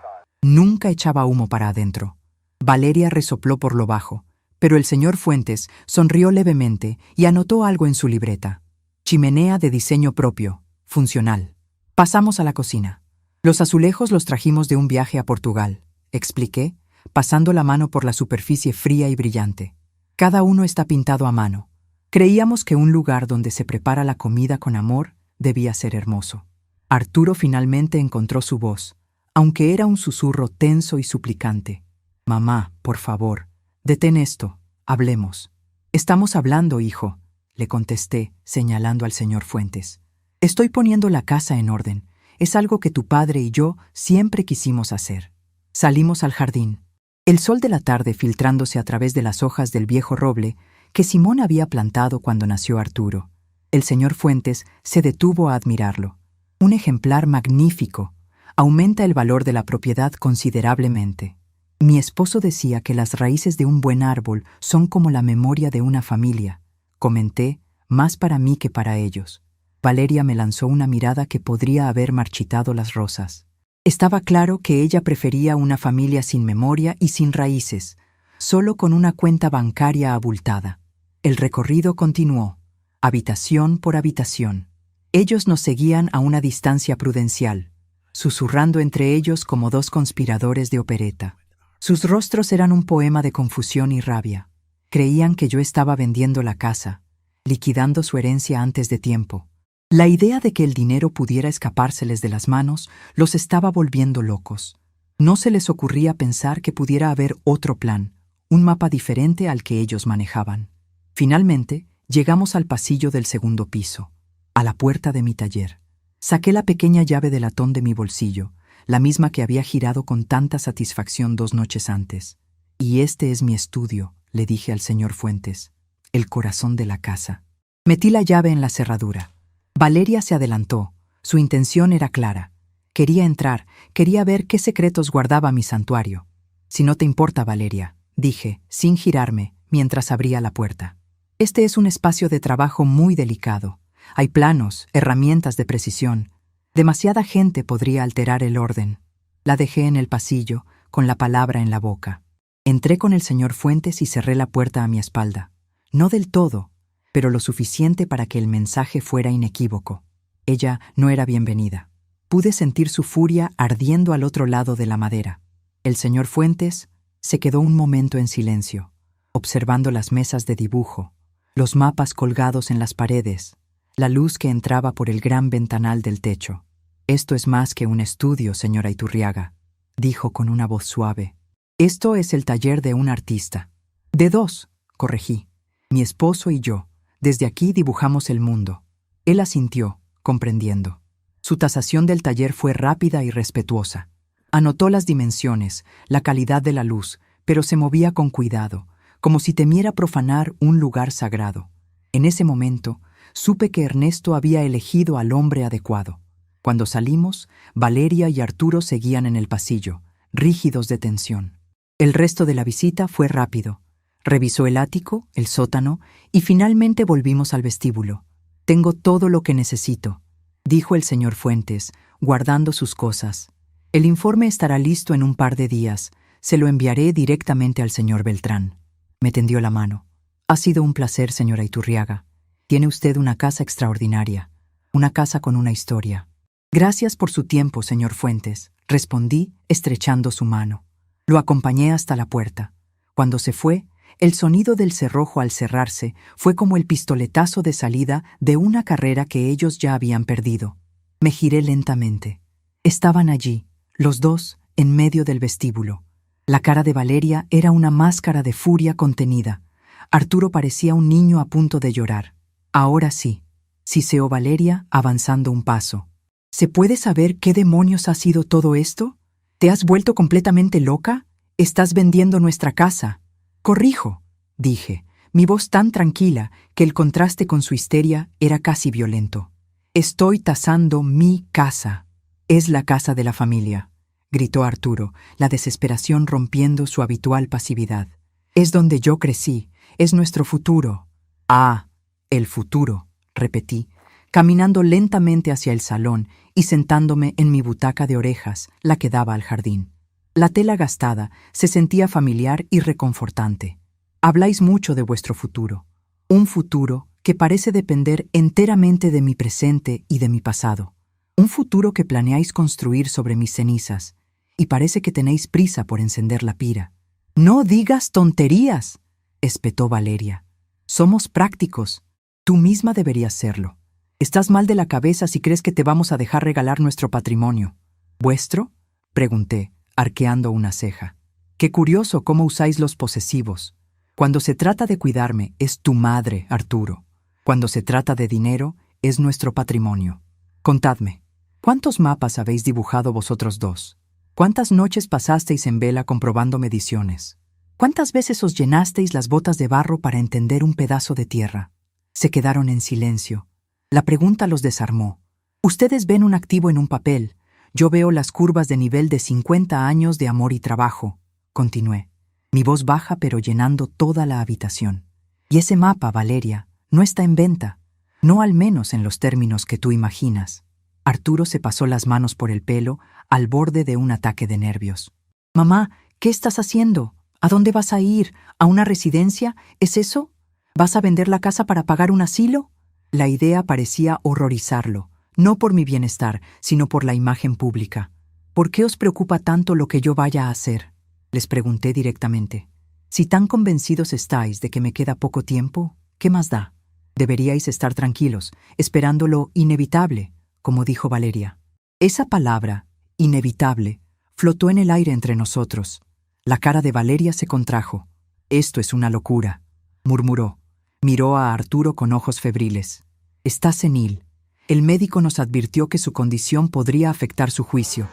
A: Nunca echaba humo para adentro. Valeria resopló por lo bajo, pero el señor Fuentes sonrió levemente y anotó algo en su libreta. Chimenea de diseño propio, funcional. Pasamos a la cocina. Los azulejos los trajimos de un viaje a Portugal, expliqué, pasando la mano por la superficie fría y brillante. Cada uno está pintado a mano. Creíamos que un lugar donde se prepara la comida con amor debía ser hermoso. Arturo finalmente encontró su voz, aunque era un susurro tenso y suplicante. «Mamá, por favor, detén esto, hablemos». «Estamos hablando, hijo», le contesté, señalando al señor Fuentes. «Estoy poniendo la casa en orden. Es algo que tu padre y yo siempre quisimos hacer». Salimos al jardín. El sol de la tarde filtrándose a través de las hojas del viejo roble que Simón había plantado cuando nació Arturo. El señor Fuentes se detuvo a admirarlo. Un ejemplar magnífico, aumenta el valor de la propiedad considerablemente. Mi esposo decía que las raíces de un buen árbol son como la memoria de una familia. Comenté, más para mí que para ellos. Valeria me lanzó una mirada que podría haber marchitado las rosas. Estaba claro que ella prefería una familia sin memoria y sin raíces, solo con una cuenta bancaria abultada. El recorrido continuó, habitación por habitación. Ellos nos seguían a una distancia prudencial, susurrando entre ellos como dos conspiradores de opereta. Sus rostros eran un poema de confusión y rabia. Creían que yo estaba vendiendo la casa, liquidando su herencia antes de tiempo. La idea de que el dinero pudiera escapárseles de las manos los estaba volviendo locos. No se les ocurría pensar que pudiera haber otro plan, un mapa diferente al que ellos manejaban. Finalmente, llegamos al pasillo del segundo piso, a la puerta de mi taller. Saqué la pequeña llave de latón de mi bolsillo, la misma que había girado con tanta satisfacción 2 noches antes. «Y este es mi estudio», le dije al señor Fuentes, «el corazón de la casa». Metí la llave en la cerradura. Valeria se adelantó. Su intención era clara. Quería entrar, quería ver qué secretos guardaba mi santuario. «Si no te importa, Valeria», dije, sin girarme, mientras abría la puerta. «Este es un espacio de trabajo muy delicado. Hay planos, herramientas de precisión. Demasiada gente podría alterar el orden». La dejé en el pasillo, con la palabra en la boca. Entré con el señor Fuentes y cerré la puerta a mi espalda. No del todo, pero lo suficiente para que el mensaje fuera inequívoco. Ella no era bienvenida. Pude sentir su furia ardiendo al otro lado de la madera. El señor Fuentes se quedó un momento en silencio, observando las mesas de dibujo, los mapas colgados en las paredes, la luz que entraba por el gran ventanal del techo. «Esto es más que un estudio, señora Iturriaga», dijo con una voz suave. «Esto es el taller de un artista». «De 2», corregí. «Mi esposo y yo. Desde aquí dibujamos el mundo». Él asintió, comprendiendo. Su tasación del taller fue rápida y respetuosa. Anotó las dimensiones, la calidad de la luz, pero se movía con cuidado, como si temiera profanar un lugar sagrado. En ese momento, supe que Ernesto había elegido al hombre adecuado. Cuando salimos, Valeria y Arturo seguían en el pasillo, rígidos de tensión. El resto de la visita fue rápido. Revisó el ático, el sótano, y finalmente volvimos al vestíbulo. «Tengo todo lo que necesito», dijo el señor Fuentes, guardando sus cosas. «El informe estará listo en un par de días. Se lo enviaré directamente al señor Beltrán». Me tendió la mano. «Ha sido un placer, señora Iturriaga. Tiene usted una casa extraordinaria, una casa con una historia». «Gracias por su tiempo, señor Fuentes», respondí, estrechando su mano. Lo acompañé hasta la puerta. Cuando se fue, el sonido del cerrojo al cerrarse fue como el pistoletazo de salida de una carrera que ellos ya habían perdido. Me giré lentamente. Estaban allí, los dos, en medio del vestíbulo. La cara de Valeria era una máscara de furia contenida. Arturo parecía un niño a punto de llorar. «Ahora sí», siseó Valeria, avanzando un paso. «¿Se puede saber qué demonios ha sido todo esto? ¿Te has vuelto completamente loca? Estás vendiendo nuestra casa». «Corrijo», dije, mi voz tan tranquila que el contraste con su histeria era casi violento. «Estoy tasando mi casa». «Es la casa de la familia», gritó Arturo, la desesperación rompiendo su habitual pasividad. «Es donde yo crecí, es nuestro futuro». «Ah, el futuro», repetí, caminando lentamente hacia el salón y sentándome en mi butaca de orejas, la que daba al jardín. La tela gastada se sentía familiar y reconfortante. «Habláis mucho de vuestro futuro, un futuro que parece depender enteramente de mi presente y de mi pasado, un futuro que planeáis construir sobre mis cenizas, y parece que tenéis prisa por encender la pira». «No digas tonterías», espetó Valeria. «Somos prácticos. Tú misma deberías serlo. Estás mal de la cabeza si crees que te vamos a dejar regalar nuestro patrimonio». «¿Vuestro?», pregunté, arqueando una ceja. «Qué curioso cómo usáis los posesivos. Cuando se trata de cuidarme, es tu madre, Arturo. Cuando se trata de dinero, es nuestro patrimonio. Contadme, ¿cuántos mapas habéis dibujado vosotros dos? ¿Cuántas noches pasasteis en vela comprobando mediciones? ¿Cuántas veces os llenasteis las botas de barro para entender un pedazo de tierra?» Se quedaron en silencio. La pregunta los desarmó. «Ustedes ven un activo en un papel. Yo veo las curvas de nivel de 50 años de amor y trabajo, continué, mi voz baja pero llenando toda la habitación. Y ese mapa, Valeria, no está en venta, no al menos en los términos que tú imaginas. Arturo se pasó las manos por el pelo, al borde de un ataque de nervios. Mamá, ¿qué estás haciendo? ¿A dónde vas a ir? ¿A una residencia? ¿Es eso? ¿Vas a vender la casa para pagar un asilo? La idea parecía horrorizarlo, no por mi bienestar, sino por la imagen pública. ¿Por qué os preocupa tanto lo que yo vaya a hacer? Les pregunté directamente. Si tan convencidos estáis de que me queda poco tiempo, ¿qué más da? Deberíais estar tranquilos, esperando lo inevitable, como dijo Valeria. Esa palabra, inevitable, flotó en el aire entre nosotros. La cara de Valeria se contrajo. Esto es una locura, murmuró. Miró a Arturo con ojos febriles. Está senil. El médico nos advirtió que su condición podría afectar su juicio.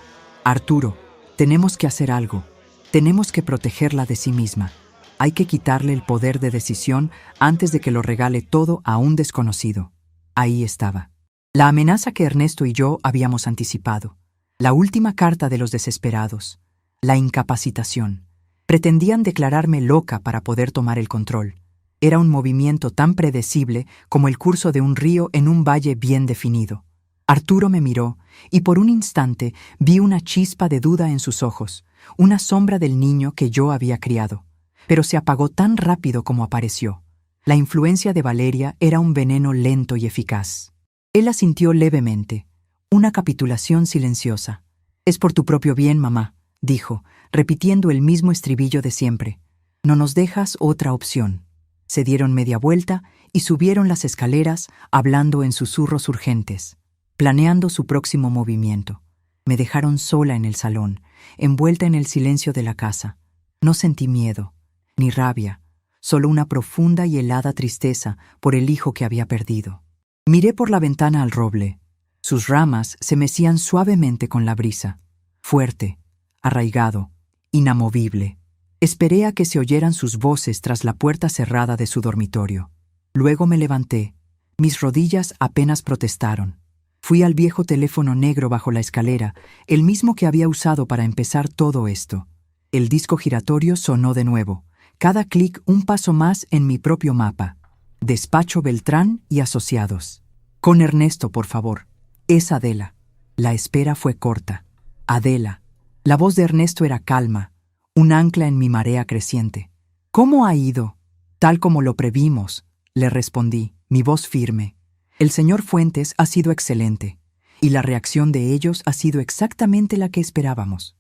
A: Arturo, tenemos que hacer algo. Tenemos que protegerla de sí misma. Hay que quitarle el poder de decisión antes de que lo regale todo a un desconocido. Ahí estaba. La amenaza que Ernesto y yo habíamos anticipado. La última carta de los desesperados. La incapacitación. Pretendían declararme loca para poder tomar el control. Era un movimiento tan predecible como el curso de un río en un valle bien definido. Arturo me miró y por un instante vi una chispa de duda en sus ojos, una sombra del niño que yo había criado. Pero se apagó tan rápido como apareció. La influencia de Valeria era un veneno lento y eficaz. Él asintió levemente. Una capitulación silenciosa. Es por tu propio bien, mamá, dijo, repitiendo el mismo estribillo de siempre. No nos dejas otra opción. Se dieron media vuelta y subieron las escaleras hablando en susurros urgentes, planeando su próximo movimiento. Me dejaron sola en el salón, envuelta en el silencio de la casa. No sentí miedo, ni rabia, solo una profunda y helada tristeza por el hijo que había perdido. Miré por la ventana al roble. Sus ramas se mecían suavemente con la brisa, fuerte, arraigado, inamovible. Esperé a que se oyeran sus voces tras la puerta cerrada de su dormitorio. Luego me levanté. Mis rodillas apenas protestaron. Fui al viejo teléfono negro bajo la escalera, el mismo que había usado para empezar todo esto. El disco giratorio sonó de nuevo. Cada clic un paso más en mi propio mapa. Despacho Beltrán y Asociados. Con Ernesto, por favor. Es Adela. La espera fue corta. Adela. La voz de Ernesto era calma, un ancla en mi marea creciente. ¿Cómo ha ido? Tal como lo previmos, le respondí, mi voz firme. El señor Fuentes ha sido excelente, y la reacción de ellos ha sido exactamente la que esperábamos.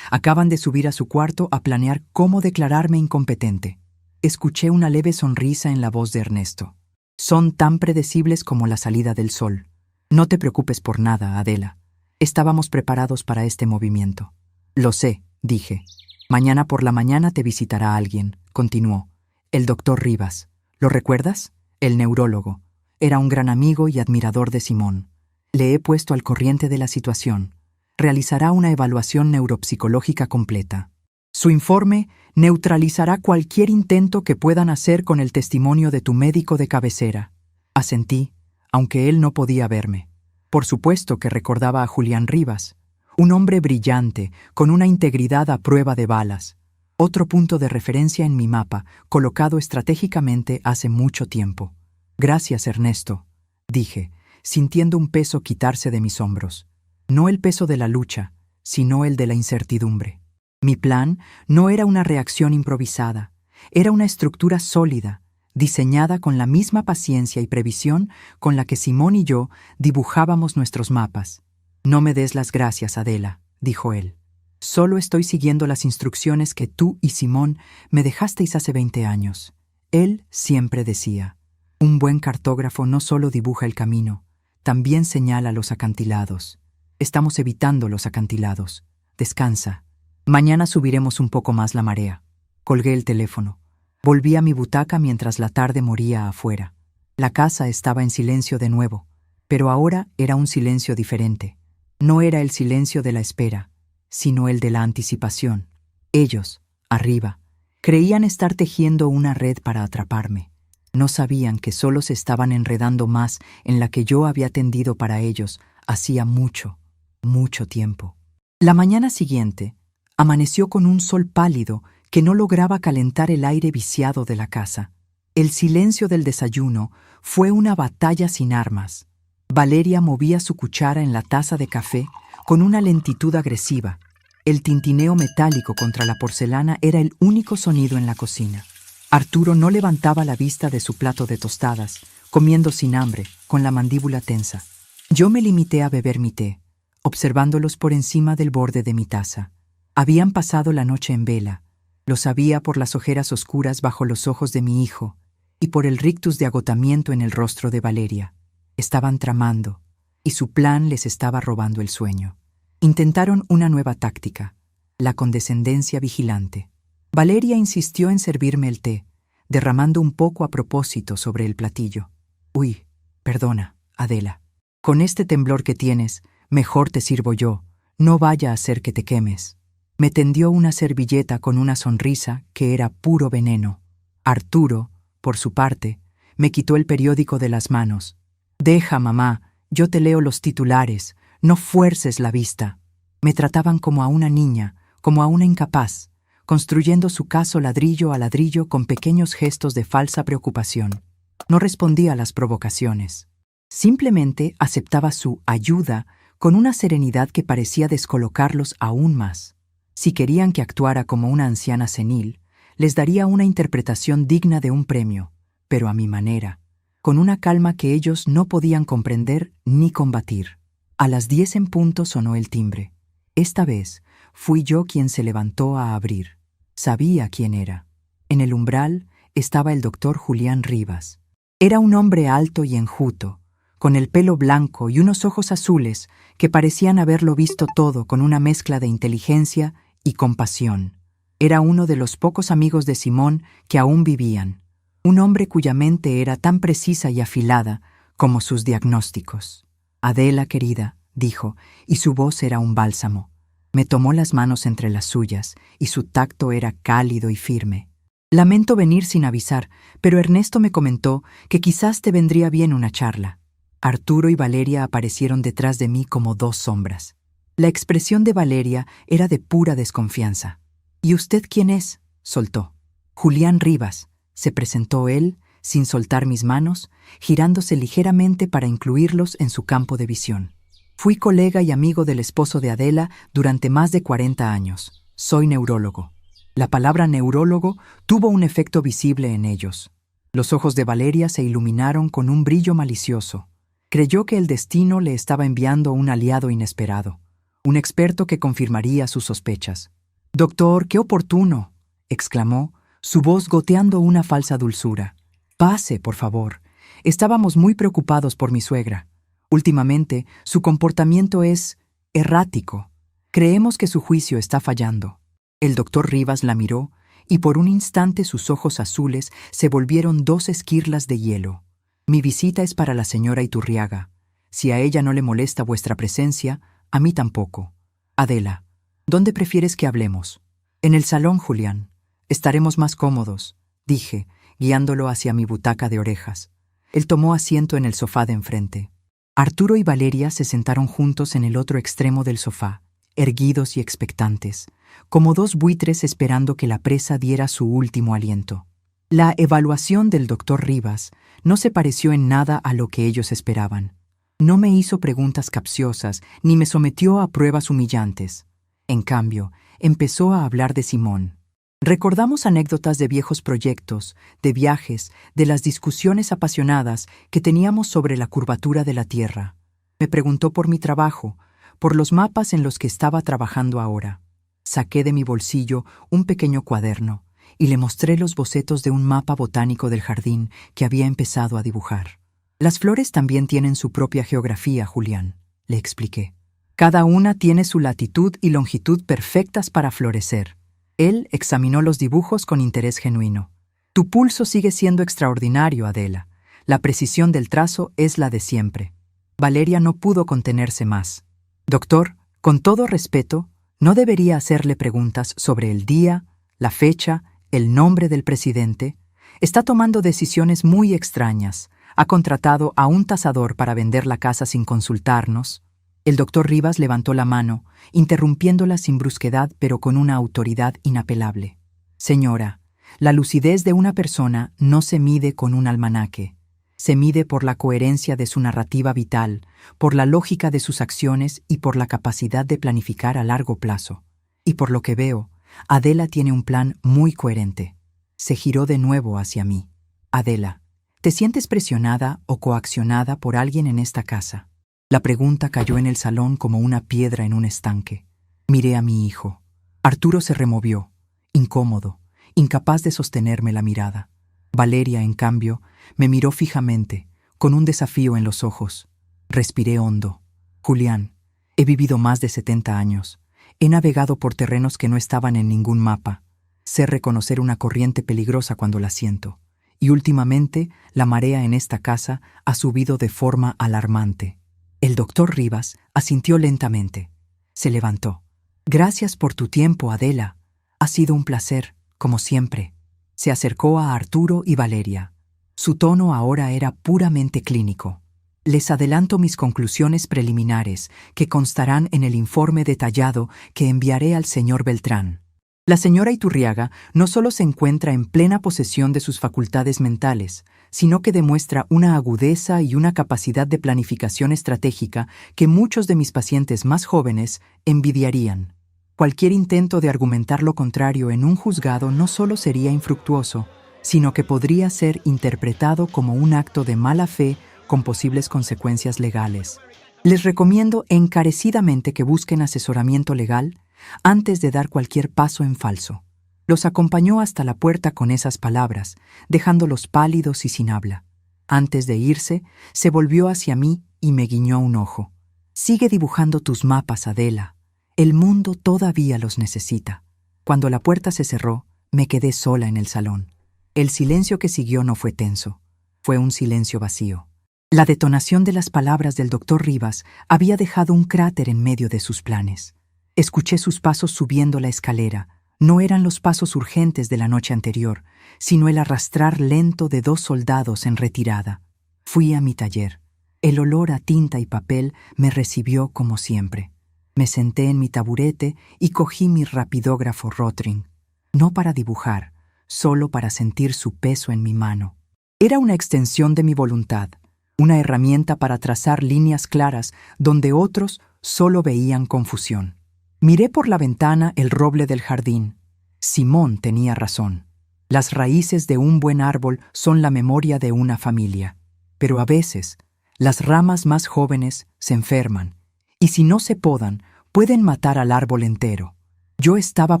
A: Acaban de subir a su cuarto a planear cómo declararme incompetente. Escuché una leve sonrisa en la voz de Ernesto. Son tan predecibles como la salida del sol. No te preocupes por nada, Adela. Estábamos preparados para este movimiento. Lo sé, dije. Mañana por la mañana te visitará alguien, continuó. El doctor Rivas. ¿Lo recuerdas? El neurólogo. Era un gran amigo y admirador de Simón. Le he puesto al corriente de la situación. Realizará una evaluación neuropsicológica completa. Su informe neutralizará cualquier intento que puedan hacer con el testimonio de tu médico de cabecera. Asentí, aunque él no podía verme. Por supuesto que recordaba a Julián Rivas, un hombre brillante, con una integridad a prueba de balas. Otro punto de referencia en mi mapa, colocado estratégicamente hace mucho tiempo. Gracias, Ernesto, dije, sintiendo un peso quitarse de mis hombros. No el peso de la lucha, sino el de la incertidumbre. Mi plan no era una reacción improvisada, era una estructura sólida, diseñada con la misma paciencia y previsión con la que Simón y yo dibujábamos nuestros mapas. No me des las gracias, Adela, dijo él. Solo estoy siguiendo las instrucciones que tú y Simón me dejasteis hace 20 años. Él siempre decía, un buen cartógrafo no solo dibuja el camino, también señala los acantilados. Estamos evitando los acantilados. Descansa. Mañana subiremos un poco más la marea. Colgué el teléfono. Volví a mi butaca mientras la tarde moría afuera. La casa estaba en silencio de nuevo, pero ahora era un silencio diferente. No era el silencio de la espera, sino el de la anticipación. Ellos, arriba, creían estar tejiendo una red para atraparme. No sabían que solo se estaban enredando más en la que yo había tendido para ellos hacía mucho, mucho tiempo. La mañana siguiente, amaneció con un sol pálido que no lograba calentar el aire viciado de la casa. El silencio del desayuno fue una batalla sin armas. Valeria movía su cuchara en la taza de café con una lentitud agresiva. El tintineo metálico contra la porcelana era el único sonido en la cocina. Arturo no levantaba la vista de su plato de tostadas, comiendo sin hambre, con la mandíbula tensa. Yo me limité a beber mi té, observándolos por encima del borde de mi taza. Habían pasado la noche en vela. Lo sabía por las ojeras oscuras bajo los ojos de mi hijo y por el rictus de agotamiento en el rostro de Valeria. Estaban tramando, y su plan les estaba robando el sueño. Intentaron una nueva táctica, la condescendencia vigilante. Valeria insistió en servirme el té, derramando un poco a propósito sobre el platillo. «Uy, perdona, Adela. Con este temblor que tienes, mejor te sirvo yo. No vaya a ser que te quemes». Me tendió una servilleta con una sonrisa que era puro veneno. Arturo, por su parte, me quitó el periódico de las manos. «Deja, mamá, yo te leo los titulares, no fuerces la vista». Me trataban como a una niña, como a una incapaz, construyendo su caso ladrillo a ladrillo con pequeños gestos de falsa preocupación. No respondía a las provocaciones. Simplemente aceptaba su ayuda con una serenidad que parecía descolocarlos aún más. Si querían que actuara como una anciana senil, les daría una interpretación digna de un premio, pero a mi manera, con una calma que ellos no podían comprender ni combatir. A las 10 en punto sonó el timbre. Esta vez fui yo quien se levantó a abrir. Sabía quién era. En el umbral estaba el doctor Julián Rivas. Era un hombre alto y enjuto, con el pelo blanco y unos ojos azules que parecían haberlo visto todo con una mezcla de inteligencia y compasión. Era uno de los pocos amigos de Simón que aún vivían, un hombre cuya mente era tan precisa y afilada como sus diagnósticos. «Adela, querida», dijo, y su voz era un bálsamo. Me tomó las manos entre las suyas, y su tacto era cálido y firme. «Lamento venir sin avisar, pero Ernesto me comentó que quizás te vendría bien una charla». Arturo y Valeria aparecieron detrás de mí como dos sombras. La expresión de Valeria era de pura desconfianza. «¿Y usted quién es?», soltó. «Julián Rivas», se presentó él, sin soltar mis manos, girándose ligeramente para incluirlos en su campo de visión. «Fui colega y amigo del esposo de Adela durante más de 40 años. Soy neurólogo». La palabra neurólogo tuvo un efecto visible en ellos. Los ojos de Valeria se iluminaron con un brillo malicioso. Creyó que el destino le estaba enviando un aliado inesperado, un experto que confirmaría sus sospechas. «Doctor, qué oportuno», exclamó, su voz goteando una falsa dulzura. «Pase, por favor. Estábamos muy preocupados por mi suegra. Últimamente, su comportamiento es errático. Creemos que su juicio está fallando». El doctor Rivas la miró y por un instante sus ojos azules se volvieron dos esquirlas de hielo. «Mi visita es para la señora Iturriaga. Si a ella no le molesta vuestra presencia, a mí tampoco. Adela, ¿dónde prefieres que hablemos?» «En el salón, Julián. Estaremos más cómodos», dije, guiándolo hacia mi butaca de orejas. Él tomó asiento en el sofá de enfrente. Arturo y Valeria se sentaron juntos en el otro extremo del sofá, erguidos y expectantes, como dos buitres esperando que la presa diera su último aliento. La evaluación del doctor Rivas no se pareció en nada a lo que ellos esperaban. No me hizo preguntas capciosas ni me sometió a pruebas humillantes. En cambio, empezó a hablar de Simón. Recordamos anécdotas de viejos proyectos, de viajes, de las discusiones apasionadas que teníamos sobre la curvatura de la Tierra. Me preguntó por mi trabajo, por los mapas en los que estaba trabajando ahora. Saqué de mi bolsillo un pequeño cuaderno y le mostré los bocetos de un mapa botánico del jardín que había empezado a dibujar. «Las flores también tienen su propia geografía, Julián», le expliqué. «Cada una tiene su latitud y longitud perfectas para florecer». Él examinó los dibujos con interés genuino. «Tu pulso sigue siendo extraordinario, Adela. La precisión del trazo es la de siempre». Valeria no pudo contenerse más. «Doctor, con todo respeto, ¿no debería hacerle preguntas sobre el día, la fecha, el nombre del presidente? Está tomando decisiones muy extrañas. Ha contratado a un tasador para vender la casa sin consultarnos». El doctor Rivas levantó la mano, interrumpiéndola sin brusquedad pero con una autoridad inapelable. Señora, la lucidez de una persona no se mide con un almanaque. Se mide por la coherencia de su narrativa vital, por la lógica de sus acciones y por la capacidad de planificar a largo plazo. Y por lo que veo, Adela tiene un plan muy coherente. Se giró de nuevo hacia mí. Adela, ¿te sientes presionada o coaccionada por alguien en esta casa? La pregunta cayó en el salón como una piedra en un estanque. Miré a mi hijo. Arturo se removió, incómodo, incapaz de sostenerme la mirada. Valeria, en cambio, me miró fijamente, con un desafío en los ojos. Respiré hondo. Julián, he vivido más de 70 años. He navegado por terrenos que no estaban en ningún mapa. Sé reconocer una corriente peligrosa cuando la siento. Y últimamente, la marea en esta casa ha subido de forma alarmante. El doctor Rivas asintió lentamente. Se levantó. Gracias por tu tiempo, Adela. Ha sido un placer, como siempre. Se acercó a Arturo y Valeria. Su tono ahora era puramente clínico. Les adelanto mis conclusiones preliminares, que constarán en el informe detallado que enviaré al señor Beltrán. La señora Iturriaga no solo se encuentra en plena posesión de sus facultades mentales, sino que demuestra una agudeza y una capacidad de planificación estratégica que muchos de mis pacientes más jóvenes envidiarían. Cualquier intento de argumentar lo contrario en un juzgado no solo sería infructuoso, sino que podría ser interpretado como un acto de mala fe con posibles consecuencias legales. Les recomiendo encarecidamente que busquen asesoramiento legal antes de dar cualquier paso en falso. Los acompañó hasta la puerta con esas palabras, dejándolos pálidos y sin habla. Antes de irse, se volvió hacia mí y me guiñó un ojo. Sigue dibujando tus mapas, Adela. El mundo todavía los necesita. Cuando la puerta se cerró, me quedé sola en el salón. El silencio que siguió no fue tenso. Fue un silencio vacío. La detonación de las palabras del doctor Rivas había dejado un cráter en medio de sus planes. Escuché sus pasos subiendo la escalera. No eran los pasos urgentes de la noche anterior, sino el arrastrar lento de 2 soldados en retirada. Fui a mi taller. El olor a tinta y papel me recibió como siempre. Me senté en mi taburete y cogí mi rapidógrafo Rotring. No para dibujar, solo para sentir su peso en mi mano. Era una extensión de mi voluntad, una herramienta para trazar líneas claras donde otros solo veían confusión. Miré por la ventana el roble del jardín. Simón tenía razón. Las raíces de un buen árbol son la memoria de una familia. Pero a veces, las ramas más jóvenes se enferman, y si no se podan, pueden matar al árbol entero. Yo estaba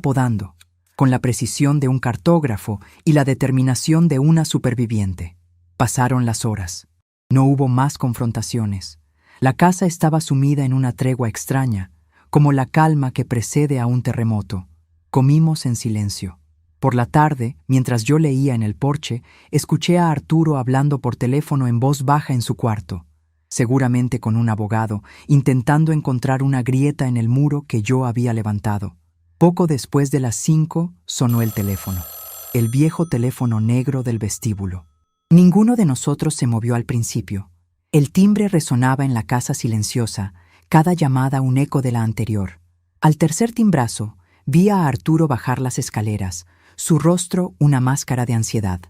A: podando, con la precisión de un cartógrafo y la determinación de una superviviente. Pasaron las horas. No hubo más confrontaciones. La casa estaba sumida en una tregua extraña, como la calma que precede a un terremoto. Comimos en silencio. Por la tarde, mientras yo leía en el porche, escuché a Arturo hablando por teléfono en voz baja en su cuarto, seguramente con un abogado, intentando encontrar una grieta en el muro que yo había levantado. Poco después de las 5 sonó el teléfono, el viejo teléfono negro del vestíbulo. Ninguno de nosotros se movió al principio. El timbre resonaba en la casa silenciosa, cada llamada un eco de la anterior. Al tercer timbrazo, vi a Arturo bajar las escaleras, su rostro una máscara de ansiedad.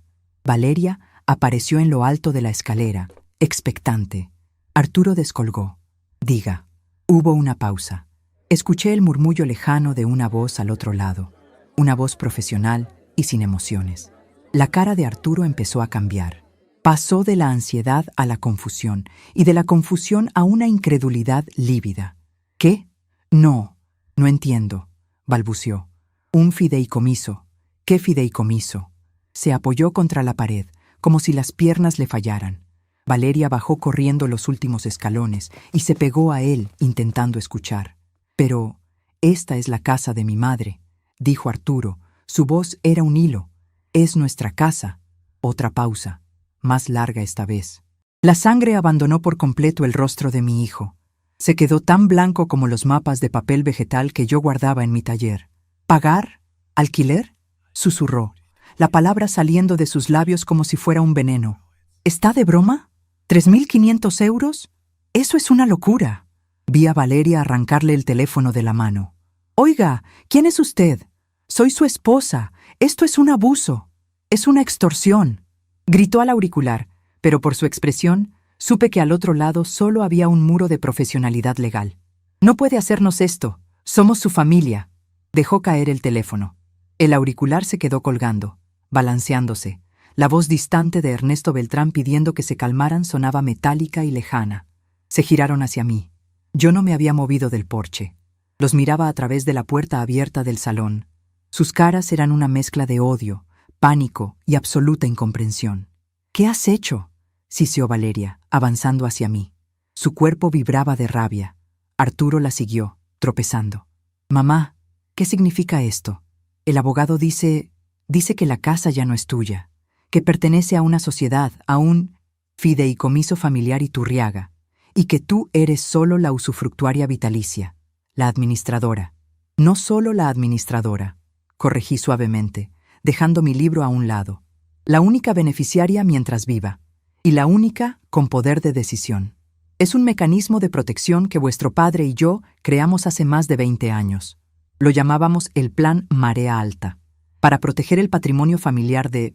A: Valeria apareció en lo alto de la escalera, expectante. Arturo descolgó. Diga. Hubo una pausa. Escuché el murmullo lejano de una voz al otro lado, una voz profesional y sin emociones. La cara de Arturo empezó a cambiar. Pasó de la ansiedad a la confusión, y de la confusión a una incredulidad lívida. ¿Qué? No entiendo, balbuceó. Un fideicomiso. ¿Qué fideicomiso? Se apoyó contra la pared, como si las piernas le fallaran. Valeria bajó corriendo los últimos escalones y se pegó a él, intentando escuchar. Pero, esta es la casa de mi madre, dijo Arturo. Su voz era un hilo. Es nuestra casa. Otra pausa, más larga esta vez. La sangre abandonó por completo el rostro de mi hijo. Se quedó tan blanco como los mapas de papel vegetal que yo guardaba en mi taller. ¿Pagar? ¿Alquiler? Susurró, la palabra saliendo de sus labios como si fuera un veneno. ¿Está de broma? ¿3.500 euros? Eso es una locura. Vi a Valeria arrancarle el teléfono de la mano. «Oiga, ¿quién es usted? Soy su esposa. Esto es un abuso. Es una extorsión», gritó al auricular, pero por su expresión supe que al otro lado solo había un muro de profesionalidad legal. «No puede hacernos esto. Somos su familia». Dejó caer el teléfono. El auricular se quedó colgando, balanceándose. La voz distante de Ernesto Beltrán pidiendo que se calmaran sonaba metálica y lejana. Se giraron hacia mí. Yo no me había movido del porche. Los miraba a través de la puerta abierta del salón. Sus caras eran una mezcla de odio, pánico y absoluta incomprensión. «¿Qué has hecho?», siseó Valeria, avanzando hacia mí. Su cuerpo vibraba de rabia. Arturo la siguió, tropezando. «Mamá, ¿qué significa esto? El abogado dice que la casa ya no es tuya, que pertenece a una sociedad, a un fideicomiso familiar Iturriaga, y que tú eres solo la usufructuaria vitalicia, la administradora». «No solo la administradora», corregí suavemente, dejando mi libro a un lado. «La única beneficiaria mientras viva, y la única con poder de decisión. Es un mecanismo de protección que vuestro padre y yo creamos hace más de 20 años. Lo llamábamos el Plan Marea Alta, para proteger el patrimonio familiar de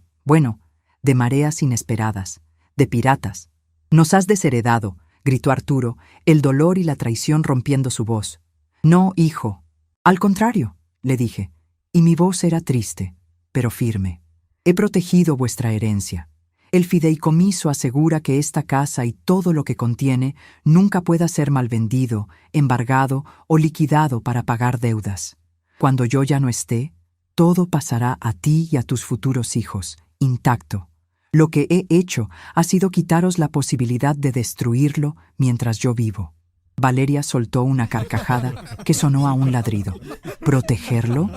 A: mareas inesperadas, de piratas. Nos has desheredado», gritó Arturo, el dolor y la traición rompiendo su voz. «No, hijo. Al contrario», le dije, y mi voz era triste, pero firme. «He protegido vuestra herencia. El fideicomiso asegura que esta casa y todo lo que contiene nunca pueda ser malvendido, embargado o liquidado para pagar deudas. Cuando yo ya no esté, todo pasará a ti y a tus futuros hijos, intacto. Lo que he hecho ha sido quitaros la posibilidad de destruirlo mientras yo vivo». Valeria soltó una carcajada que sonó a un ladrido. «¿Protegerlo?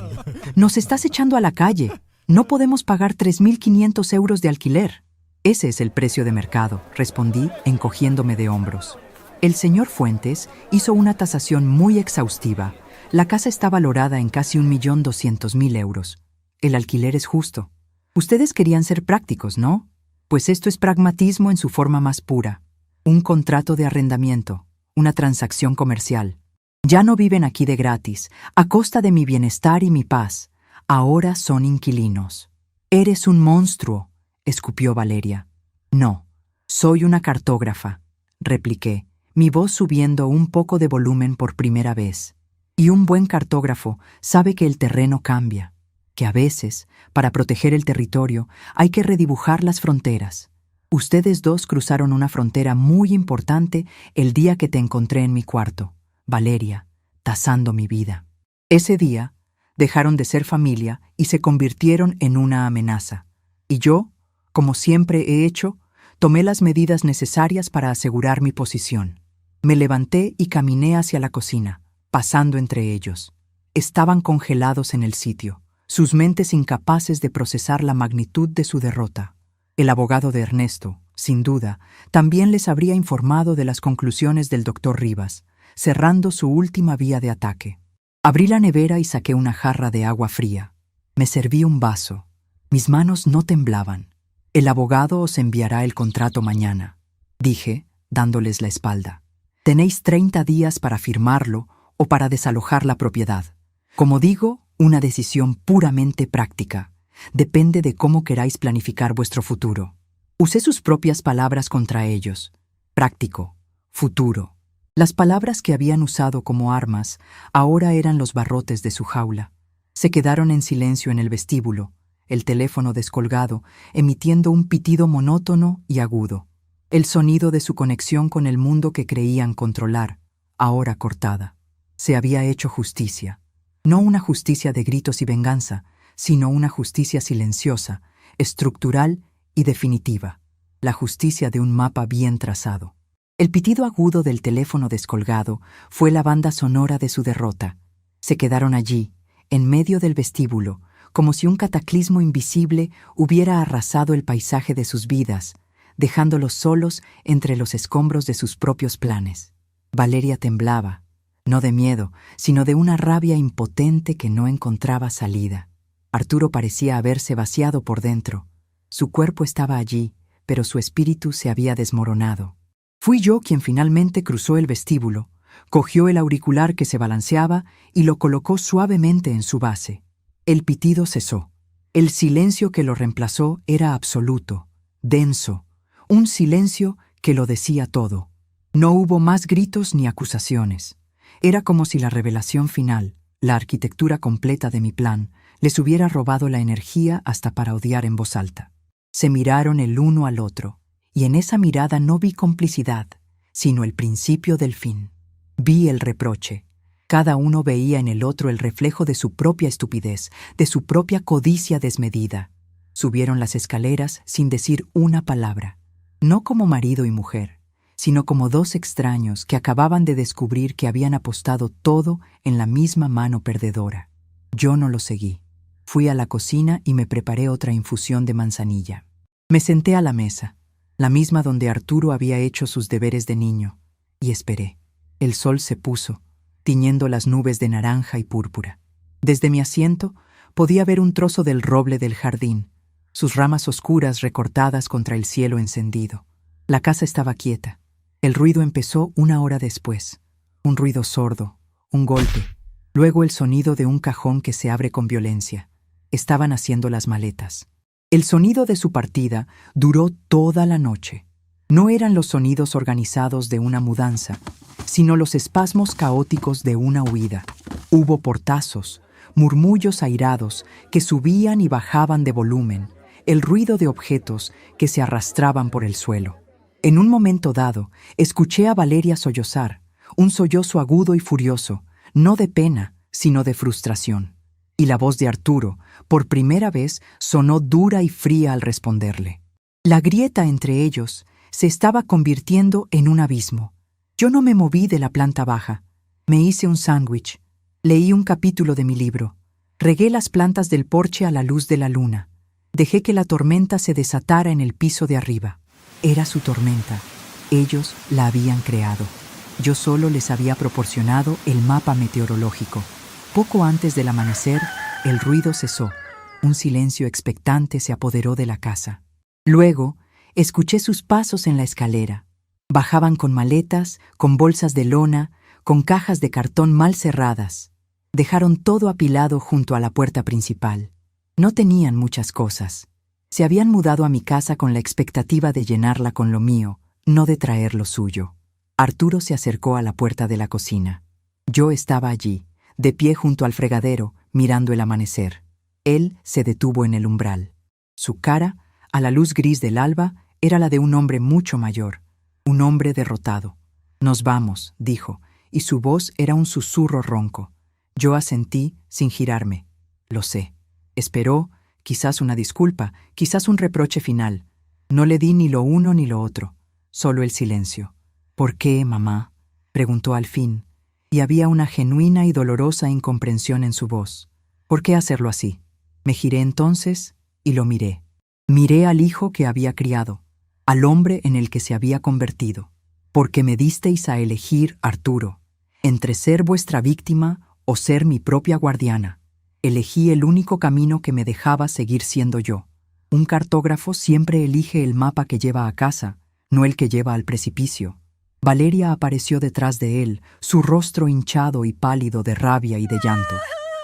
A: Nos estás echando a la calle. No podemos pagar 3.500 euros de alquiler». «Ese es el precio de mercado», respondí, encogiéndome de hombros. «El señor Fuentes hizo una tasación muy exhaustiva. La casa está valorada en casi 1.200.000 euros. El alquiler es justo. Ustedes querían ser prácticos, ¿no? Pues esto es pragmatismo en su forma más pura. Un contrato de arrendamiento, una transacción comercial. Ya no viven aquí de gratis, a costa de mi bienestar y mi paz. Ahora son inquilinos». «Eres un monstruo», escupió Valeria. «No, soy una cartógrafa», repliqué, mi voz subiendo un poco de volumen por primera vez. «Y un buen cartógrafo sabe que el terreno cambia, que a veces, para proteger el territorio, hay que redibujar las fronteras. Ustedes dos cruzaron una frontera muy importante el día que te encontré en mi cuarto, Valeria, tasando mi vida. Ese día, dejaron de ser familia y se convirtieron en una amenaza. Y yo, como siempre he hecho, tomé las medidas necesarias para asegurar mi posición. Me levanté y caminé hacia la cocina, pasando entre ellos. Estaban congelados en el sitio, sus mentes incapaces de procesar la magnitud de su derrota. El abogado de Ernesto, sin duda, también les habría informado de las conclusiones del doctor Rivas, cerrando su última vía de ataque. Abrí la nevera y saqué una jarra de agua fría. Me serví un vaso. Mis manos no temblaban. «El abogado os enviará el contrato mañana», dije, dándoles la espalda. «Tenéis 30 días para firmarlo o para desalojar la propiedad. Como digo, una decisión puramente práctica. Depende de cómo queráis planificar vuestro futuro». Usé sus propias palabras contra ellos. Práctico, futuro. Las palabras que habían usado como armas ahora eran los barrotes de su jaula. Se quedaron en silencio en el vestíbulo, el teléfono descolgado, emitiendo un pitido monótono y agudo. El sonido de su conexión con el mundo que creían controlar, ahora cortada. Se había hecho justicia. No una justicia de gritos y venganza, sino una justicia silenciosa, estructural y definitiva. La justicia de un mapa bien trazado. El pitido agudo del teléfono descolgado fue la banda sonora de su derrota. Se quedaron allí, en medio del vestíbulo, como si un cataclismo invisible hubiera arrasado el paisaje de sus vidas, dejándolos solos entre los escombros de sus propios planes. Valeria temblaba, no de miedo, sino de una rabia impotente que no encontraba salida. Arturo parecía haberse vaciado por dentro. Su cuerpo estaba allí, pero su espíritu se había desmoronado. Fui yo quien finalmente cruzó el vestíbulo, Cogió el auricular que se balanceaba y lo colocó suavemente en su base. El pitido cesó. El silencio que lo reemplazó era absoluto, denso, un silencio que lo decía todo. No hubo más gritos ni acusaciones. Era como si la revelación final, la arquitectura completa de mi plan, les hubiera robado la energía hasta para odiar en voz alta. Se miraron el uno al otro, y en esa mirada no vi complicidad, sino el principio del fin. Vi el reproche. Cada uno veía en el otro el reflejo de su propia estupidez, de su propia codicia desmedida. Subieron las escaleras sin decir una palabra, no como marido y mujer, sino como dos extraños que acababan de descubrir que habían apostado todo en la misma mano perdedora. Yo no lo seguí. Fui a la cocina y me preparé otra infusión de manzanilla. Me senté a la mesa, la misma donde Arturo había hecho sus deberes de niño, y esperé. El sol se puso, tiñendo las nubes de naranja y púrpura. Desde mi asiento podía ver un trozo del roble del jardín, sus ramas oscuras recortadas contra el cielo encendido. La casa estaba quieta. El ruido empezó una hora después. Un ruido sordo, un golpe, luego el sonido de un cajón que se abre con violencia. Estaban haciendo las maletas. El sonido de su partida duró toda la noche. No eran los sonidos organizados de una mudanza, sino los espasmos caóticos de una huida. Hubo portazos, murmullos airados que subían y bajaban de volumen, el ruido de objetos que se arrastraban por el suelo. En un momento dado, escuché a Valeria sollozar, un sollozo agudo y furioso, no de pena, sino de frustración. Y la voz de Arturo, por primera vez, sonó dura y fría al responderle. La grieta entre ellos se estaba convirtiendo en un abismo. Yo no me moví de la planta baja. Me hice un sándwich. Leí un capítulo de mi libro. Regué las plantas del porche a la luz de la luna. Dejé que la tormenta se desatara en el piso de arriba. Era su tormenta. Ellos la habían creado. Yo solo les había proporcionado el mapa meteorológico. Poco antes del amanecer, el ruido cesó. Un silencio expectante se apoderó de la casa. Luego, escuché sus pasos en la escalera. Bajaban con maletas, con bolsas de lona, con cajas de cartón mal cerradas. Dejaron todo apilado junto a la puerta principal. No tenían muchas cosas. Se habían mudado a mi casa con la expectativa de llenarla con lo mío, no de traer lo suyo. Arturo se acercó a la puerta de la cocina. Yo estaba allí, de pie junto al fregadero, mirando el amanecer. Él se detuvo en el umbral. Su cara, a la luz gris del alba, era la de un hombre mucho mayor, un hombre derrotado. «Nos vamos», dijo, y su voz era un susurro ronco. Yo asentí sin girarme. Lo sé. Esperó, quizás una disculpa, quizás un reproche final. No le di ni lo uno ni lo otro, solo el silencio. «¿Por qué, mamá?», preguntó al fin, y había una genuina y dolorosa incomprensión en su voz. «¿Por qué hacerlo así?». Me giré entonces y lo miré. Miré al hijo que había criado, al hombre en el que se había convertido. «Porque me disteis a elegir, Arturo, entre ser vuestra víctima o ser mi propia guardiana. Elegí el único camino que me dejaba seguir siendo yo. Un cartógrafo siempre elige el mapa que lleva a casa, no el que lleva al precipicio». Valeria apareció detrás de él, su rostro hinchado y pálido de rabia y de llanto.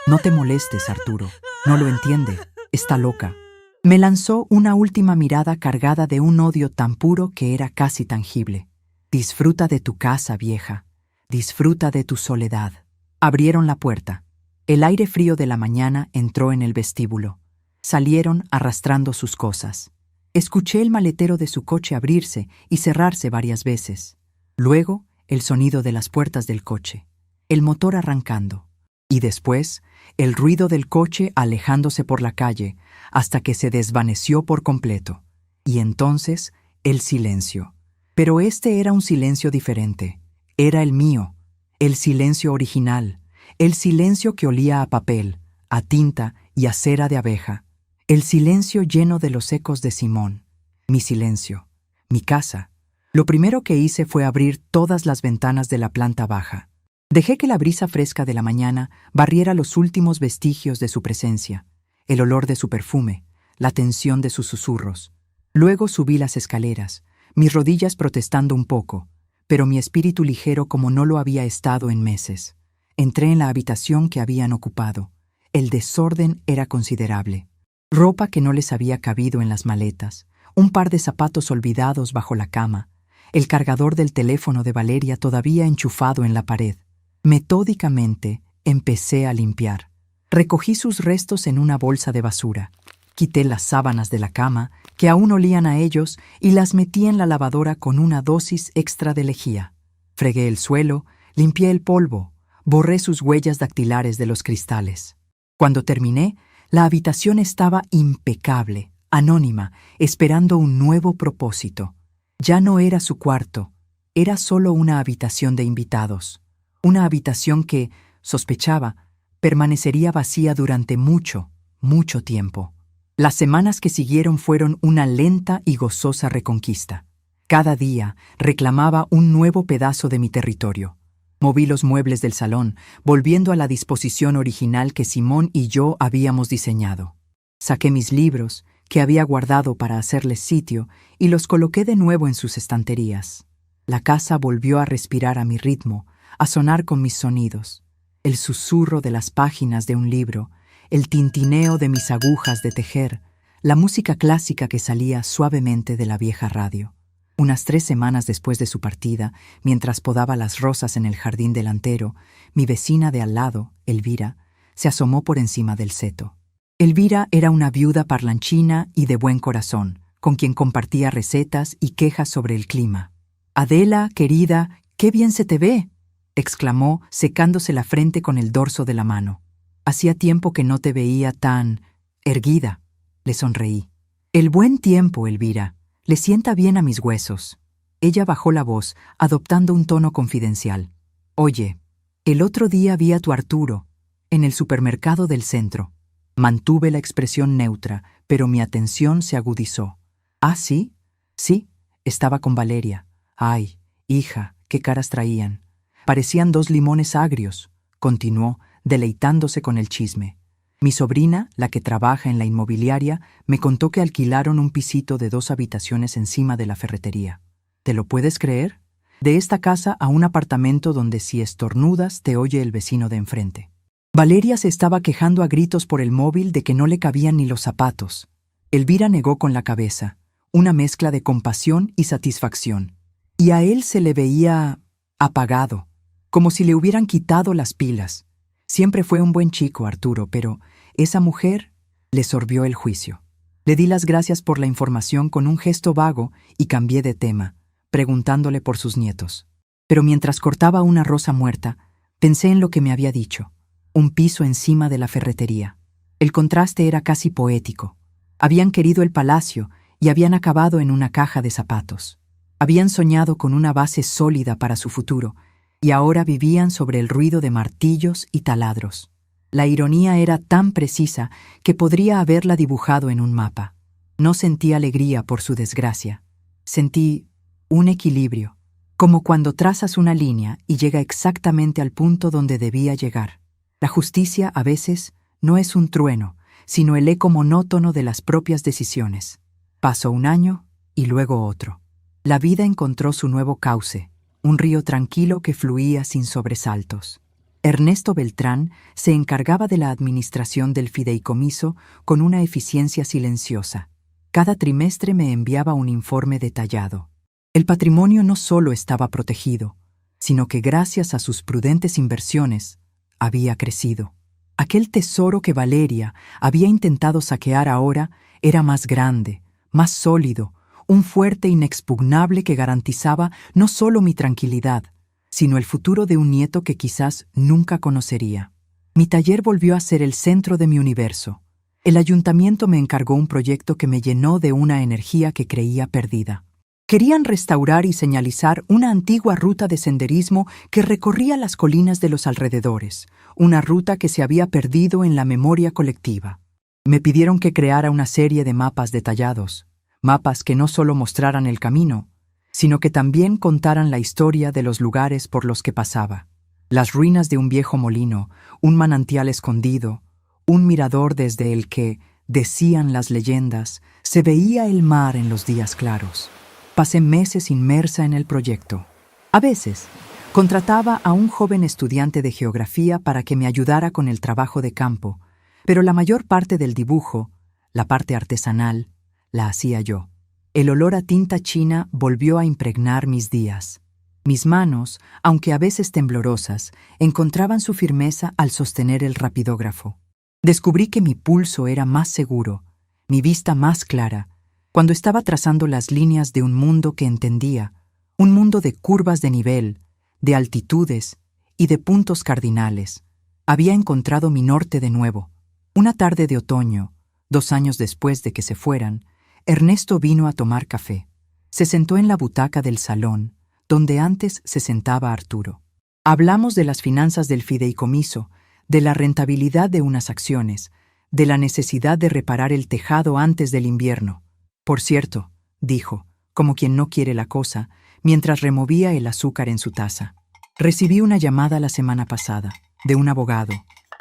A: «No te molestes, Arturo. No lo entiende. Está loca». Me lanzó una última mirada cargada de un odio tan puro que era casi tangible. «Disfruta de tu casa, vieja. Disfruta de tu soledad». Abrieron la puerta. El aire frío de la mañana entró en el vestíbulo. Salieron arrastrando sus cosas. Escuché el maletero de su coche abrirse y cerrarse varias veces. Luego, el sonido de las puertas del coche, el motor arrancando, y después, el ruido del coche alejándose por la calle hasta que se desvaneció por completo. Y entonces, el silencio. Pero este era un silencio diferente. Era el mío, el silencio original, el silencio que olía a papel, a tinta y a cera de abeja. El silencio lleno de los ecos de Simón. Mi silencio, mi casa. Lo primero que hice fue abrir todas las ventanas de la planta baja. Dejé que la brisa fresca de la mañana barriera los últimos vestigios de su presencia, el olor de su perfume, la tensión de sus susurros. Luego subí las escaleras, mis rodillas protestando un poco, pero mi espíritu ligero como no lo había estado en meses. Entré en la habitación que habían ocupado. El desorden era considerable. Ropa que no les había cabido en las maletas, un par de zapatos olvidados bajo la cama, el cargador del teléfono de Valeria todavía enchufado en la pared. Metódicamente empecé a limpiar. Recogí sus restos en una bolsa de basura. Quité las sábanas de la cama, que aún olían a ellos, y las metí en la lavadora con una dosis extra de lejía. Fregué el suelo, limpié el polvo, borré sus huellas dactilares de los cristales. Cuando terminé, la habitación estaba impecable, anónima, esperando un nuevo propósito. Ya no era su cuarto, era solo una habitación de invitados. Una habitación que, sospechaba, permanecería vacía durante mucho, mucho tiempo. Las semanas que siguieron fueron una lenta y gozosa reconquista. Cada día reclamaba un nuevo pedazo de mi territorio. Moví los muebles del salón, volviendo a la disposición original que Simón y yo habíamos diseñado. Saqué mis libros, que había guardado para hacerles sitio, y los coloqué de nuevo en sus estanterías. La casa volvió a respirar a mi ritmo, a sonar con mis sonidos. El susurro de las páginas de un libro, el tintineo de mis agujas de tejer, la música clásica que salía suavemente de la vieja radio. Unas 3 semanas después de su partida, mientras podaba las rosas en el jardín delantero, mi vecina de al lado, Elvira, se asomó por encima del seto. Elvira era una viuda parlanchina y de buen corazón, con quien compartía recetas y quejas sobre el clima. «Adela, querida, qué bien se te ve», exclamó, secándose la frente con el dorso de la mano. «Hacía tiempo que no te veía tan erguida», le sonreí. «El buen tiempo, Elvira, le sienta bien a mis huesos». Ella bajó la voz, adoptando un tono confidencial. «Oye, el otro día vi a tu Arturo, en el supermercado del centro». Mantuve la expresión neutra, pero mi atención se agudizó. «¿Ah, sí?» «Sí, estaba con Valeria». «Ay, hija, qué caras traían». «Parecían 2 limones agrios», continuó, deleitándose con el chisme. «Mi sobrina, la que trabaja en la inmobiliaria, me contó que alquilaron un pisito de 2 habitaciones encima de la ferretería. ¿Te lo puedes creer? De esta casa a un apartamento donde si estornudas te oye el vecino de enfrente». Valeria se estaba quejando a gritos por el móvil de que no le cabían ni los zapatos. Elvira negó con la cabeza, una mezcla de compasión y satisfacción. Y a él se le veía apagado, como si le hubieran quitado las pilas. Siempre fue un buen chico, Arturo, pero esa mujer le sorbió el juicio. Le di las gracias por la información con un gesto vago y cambié de tema, preguntándole por sus nietos. Pero mientras cortaba una rosa muerta, pensé en lo que me había dicho. Un piso encima de la ferretería. El contraste era casi poético. Habían querido el palacio y habían acabado en una caja de zapatos. Habían soñado con una base sólida para su futuro, y ahora vivían sobre el ruido de martillos y taladros. La ironía era tan precisa que podría haberla dibujado en un mapa. No sentí alegría por su desgracia. Sentí un equilibrio, como cuando trazas una línea y llega exactamente al punto donde debía llegar. La justicia, a veces, no es un trueno, sino el eco monótono de las propias decisiones. Pasó un año y luego otro. La vida encontró su nuevo cauce, un río tranquilo que fluía sin sobresaltos. Ernesto Beltrán se encargaba de la administración del fideicomiso con una eficiencia silenciosa. Cada trimestre me enviaba un informe detallado. El patrimonio no solo estaba protegido, sino que gracias a sus prudentes inversiones, había crecido. Aquel tesoro que Valeria había intentado saquear ahora era más grande, más sólido, un fuerte inexpugnable que garantizaba no solo mi tranquilidad, sino el futuro de un nieto que quizás nunca conocería. Mi taller volvió a ser el centro de mi universo. El ayuntamiento me encargó un proyecto que me llenó de una energía que creía perdida. Querían restaurar y señalizar una antigua ruta de senderismo que recorría las colinas de los alrededores, una ruta que se había perdido en la memoria colectiva. Me pidieron que creara una serie de mapas detallados, mapas que no solo mostraran el camino, sino que también contaran la historia de los lugares por los que pasaba. Las ruinas de un viejo molino, un manantial escondido, un mirador desde el que, decían las leyendas, se veía el mar en los días claros. Pasé meses inmersa en el proyecto. A veces, contrataba a un joven estudiante de geografía para que me ayudara con el trabajo de campo, pero la mayor parte del dibujo, la parte artesanal, la hacía yo. El olor a tinta china volvió a impregnar mis días. Mis manos, aunque a veces temblorosas, encontraban su firmeza al sostener el rapidógrafo. Descubrí que mi pulso era más seguro, mi vista más clara, cuando estaba trazando las líneas de un mundo que entendía, un mundo de curvas de nivel, de altitudes y de puntos cardinales. Había encontrado mi norte de nuevo. Una tarde de otoño, 2 años después de que se fueran, Ernesto vino a tomar café. Se sentó en la butaca del salón, donde antes se sentaba Arturo. Hablamos de las finanzas del fideicomiso, de la rentabilidad de unas acciones, de la necesidad de reparar el tejado antes del invierno. Por cierto, dijo, como quien no quiere la cosa, mientras removía el azúcar en su taza. Recibí una llamada la semana pasada, de un abogado.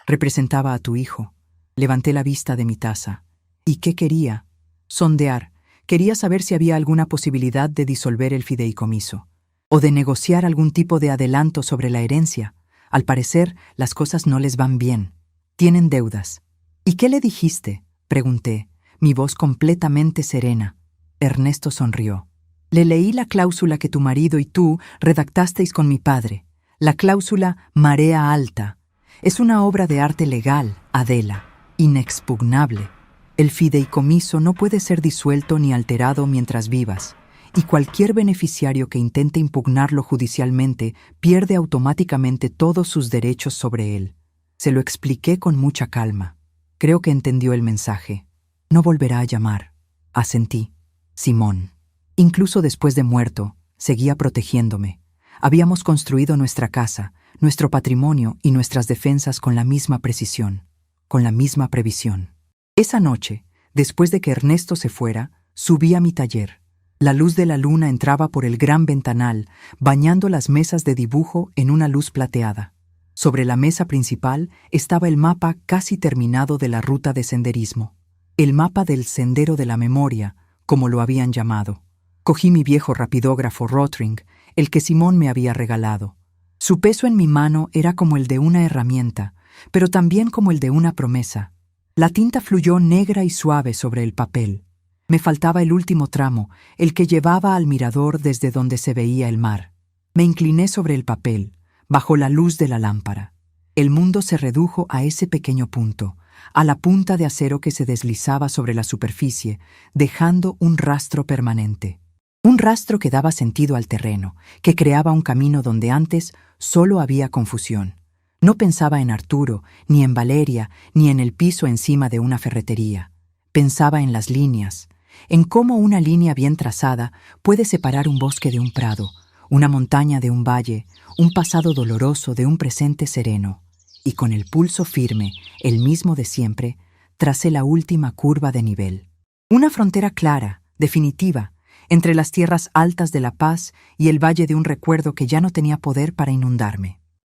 A: Representaba a tu hijo. Levanté la vista de mi taza. ¿Y qué quería? Sondear. Quería saber si había alguna posibilidad de disolver el fideicomiso, o de negociar algún tipo de adelanto sobre la herencia. Al parecer, las cosas no les van bien. Tienen deudas. ¿Y qué le dijiste?, pregunté, mi voz completamente serena. Ernesto sonrió. Le leí la cláusula que tu marido y tú redactasteis con mi padre, la cláusula Marea Alta. Es una obra de arte legal, Adela, inexpugnable. El fideicomiso no puede ser disuelto ni alterado mientras vivas, y cualquier beneficiario que intente impugnarlo judicialmente pierde automáticamente todos sus derechos sobre él. Se lo expliqué con mucha calma. Creo que entendió el mensaje. No volverá a llamar. Asentí. Simón. Incluso después de muerto, seguía protegiéndome. Habíamos construido nuestra casa, nuestro patrimonio y nuestras defensas con la misma precisión, con la misma previsión. Esa noche, después de que Ernesto se fuera, subí a mi taller. La luz de la luna entraba por el gran ventanal, bañando las mesas de dibujo en una luz plateada. Sobre la mesa principal estaba el mapa casi terminado de la ruta de senderismo. El mapa del Sendero de la Memoria, como lo habían llamado. Cogí mi viejo rapidógrafo Rotring, el que Simón me había regalado. Su peso en mi mano era como el de una herramienta, pero también como el de una promesa. La tinta fluyó negra y suave sobre el papel. Me faltaba el último tramo, el que llevaba al mirador desde donde se veía el mar. Me incliné sobre el papel, bajo la luz de la lámpara. El mundo se redujo a ese pequeño punto, a la punta de acero que se deslizaba sobre la superficie, dejando un rastro permanente. Un rastro que daba sentido al terreno, que creaba un camino donde antes solo había confusión. No pensaba en Arturo, ni en Valeria, ni en el piso encima de una ferretería. Pensaba en las líneas, en cómo una línea bien trazada puede separar un bosque de un prado, una montaña de un valle, un pasado doloroso de un presente sereno. Y con el pulso firme, el mismo de siempre, tracé la última curva de nivel. Una frontera clara, definitiva, entre las tierras altas de La Paz y el valle de un recuerdo que ya no tenía poder para inundarme.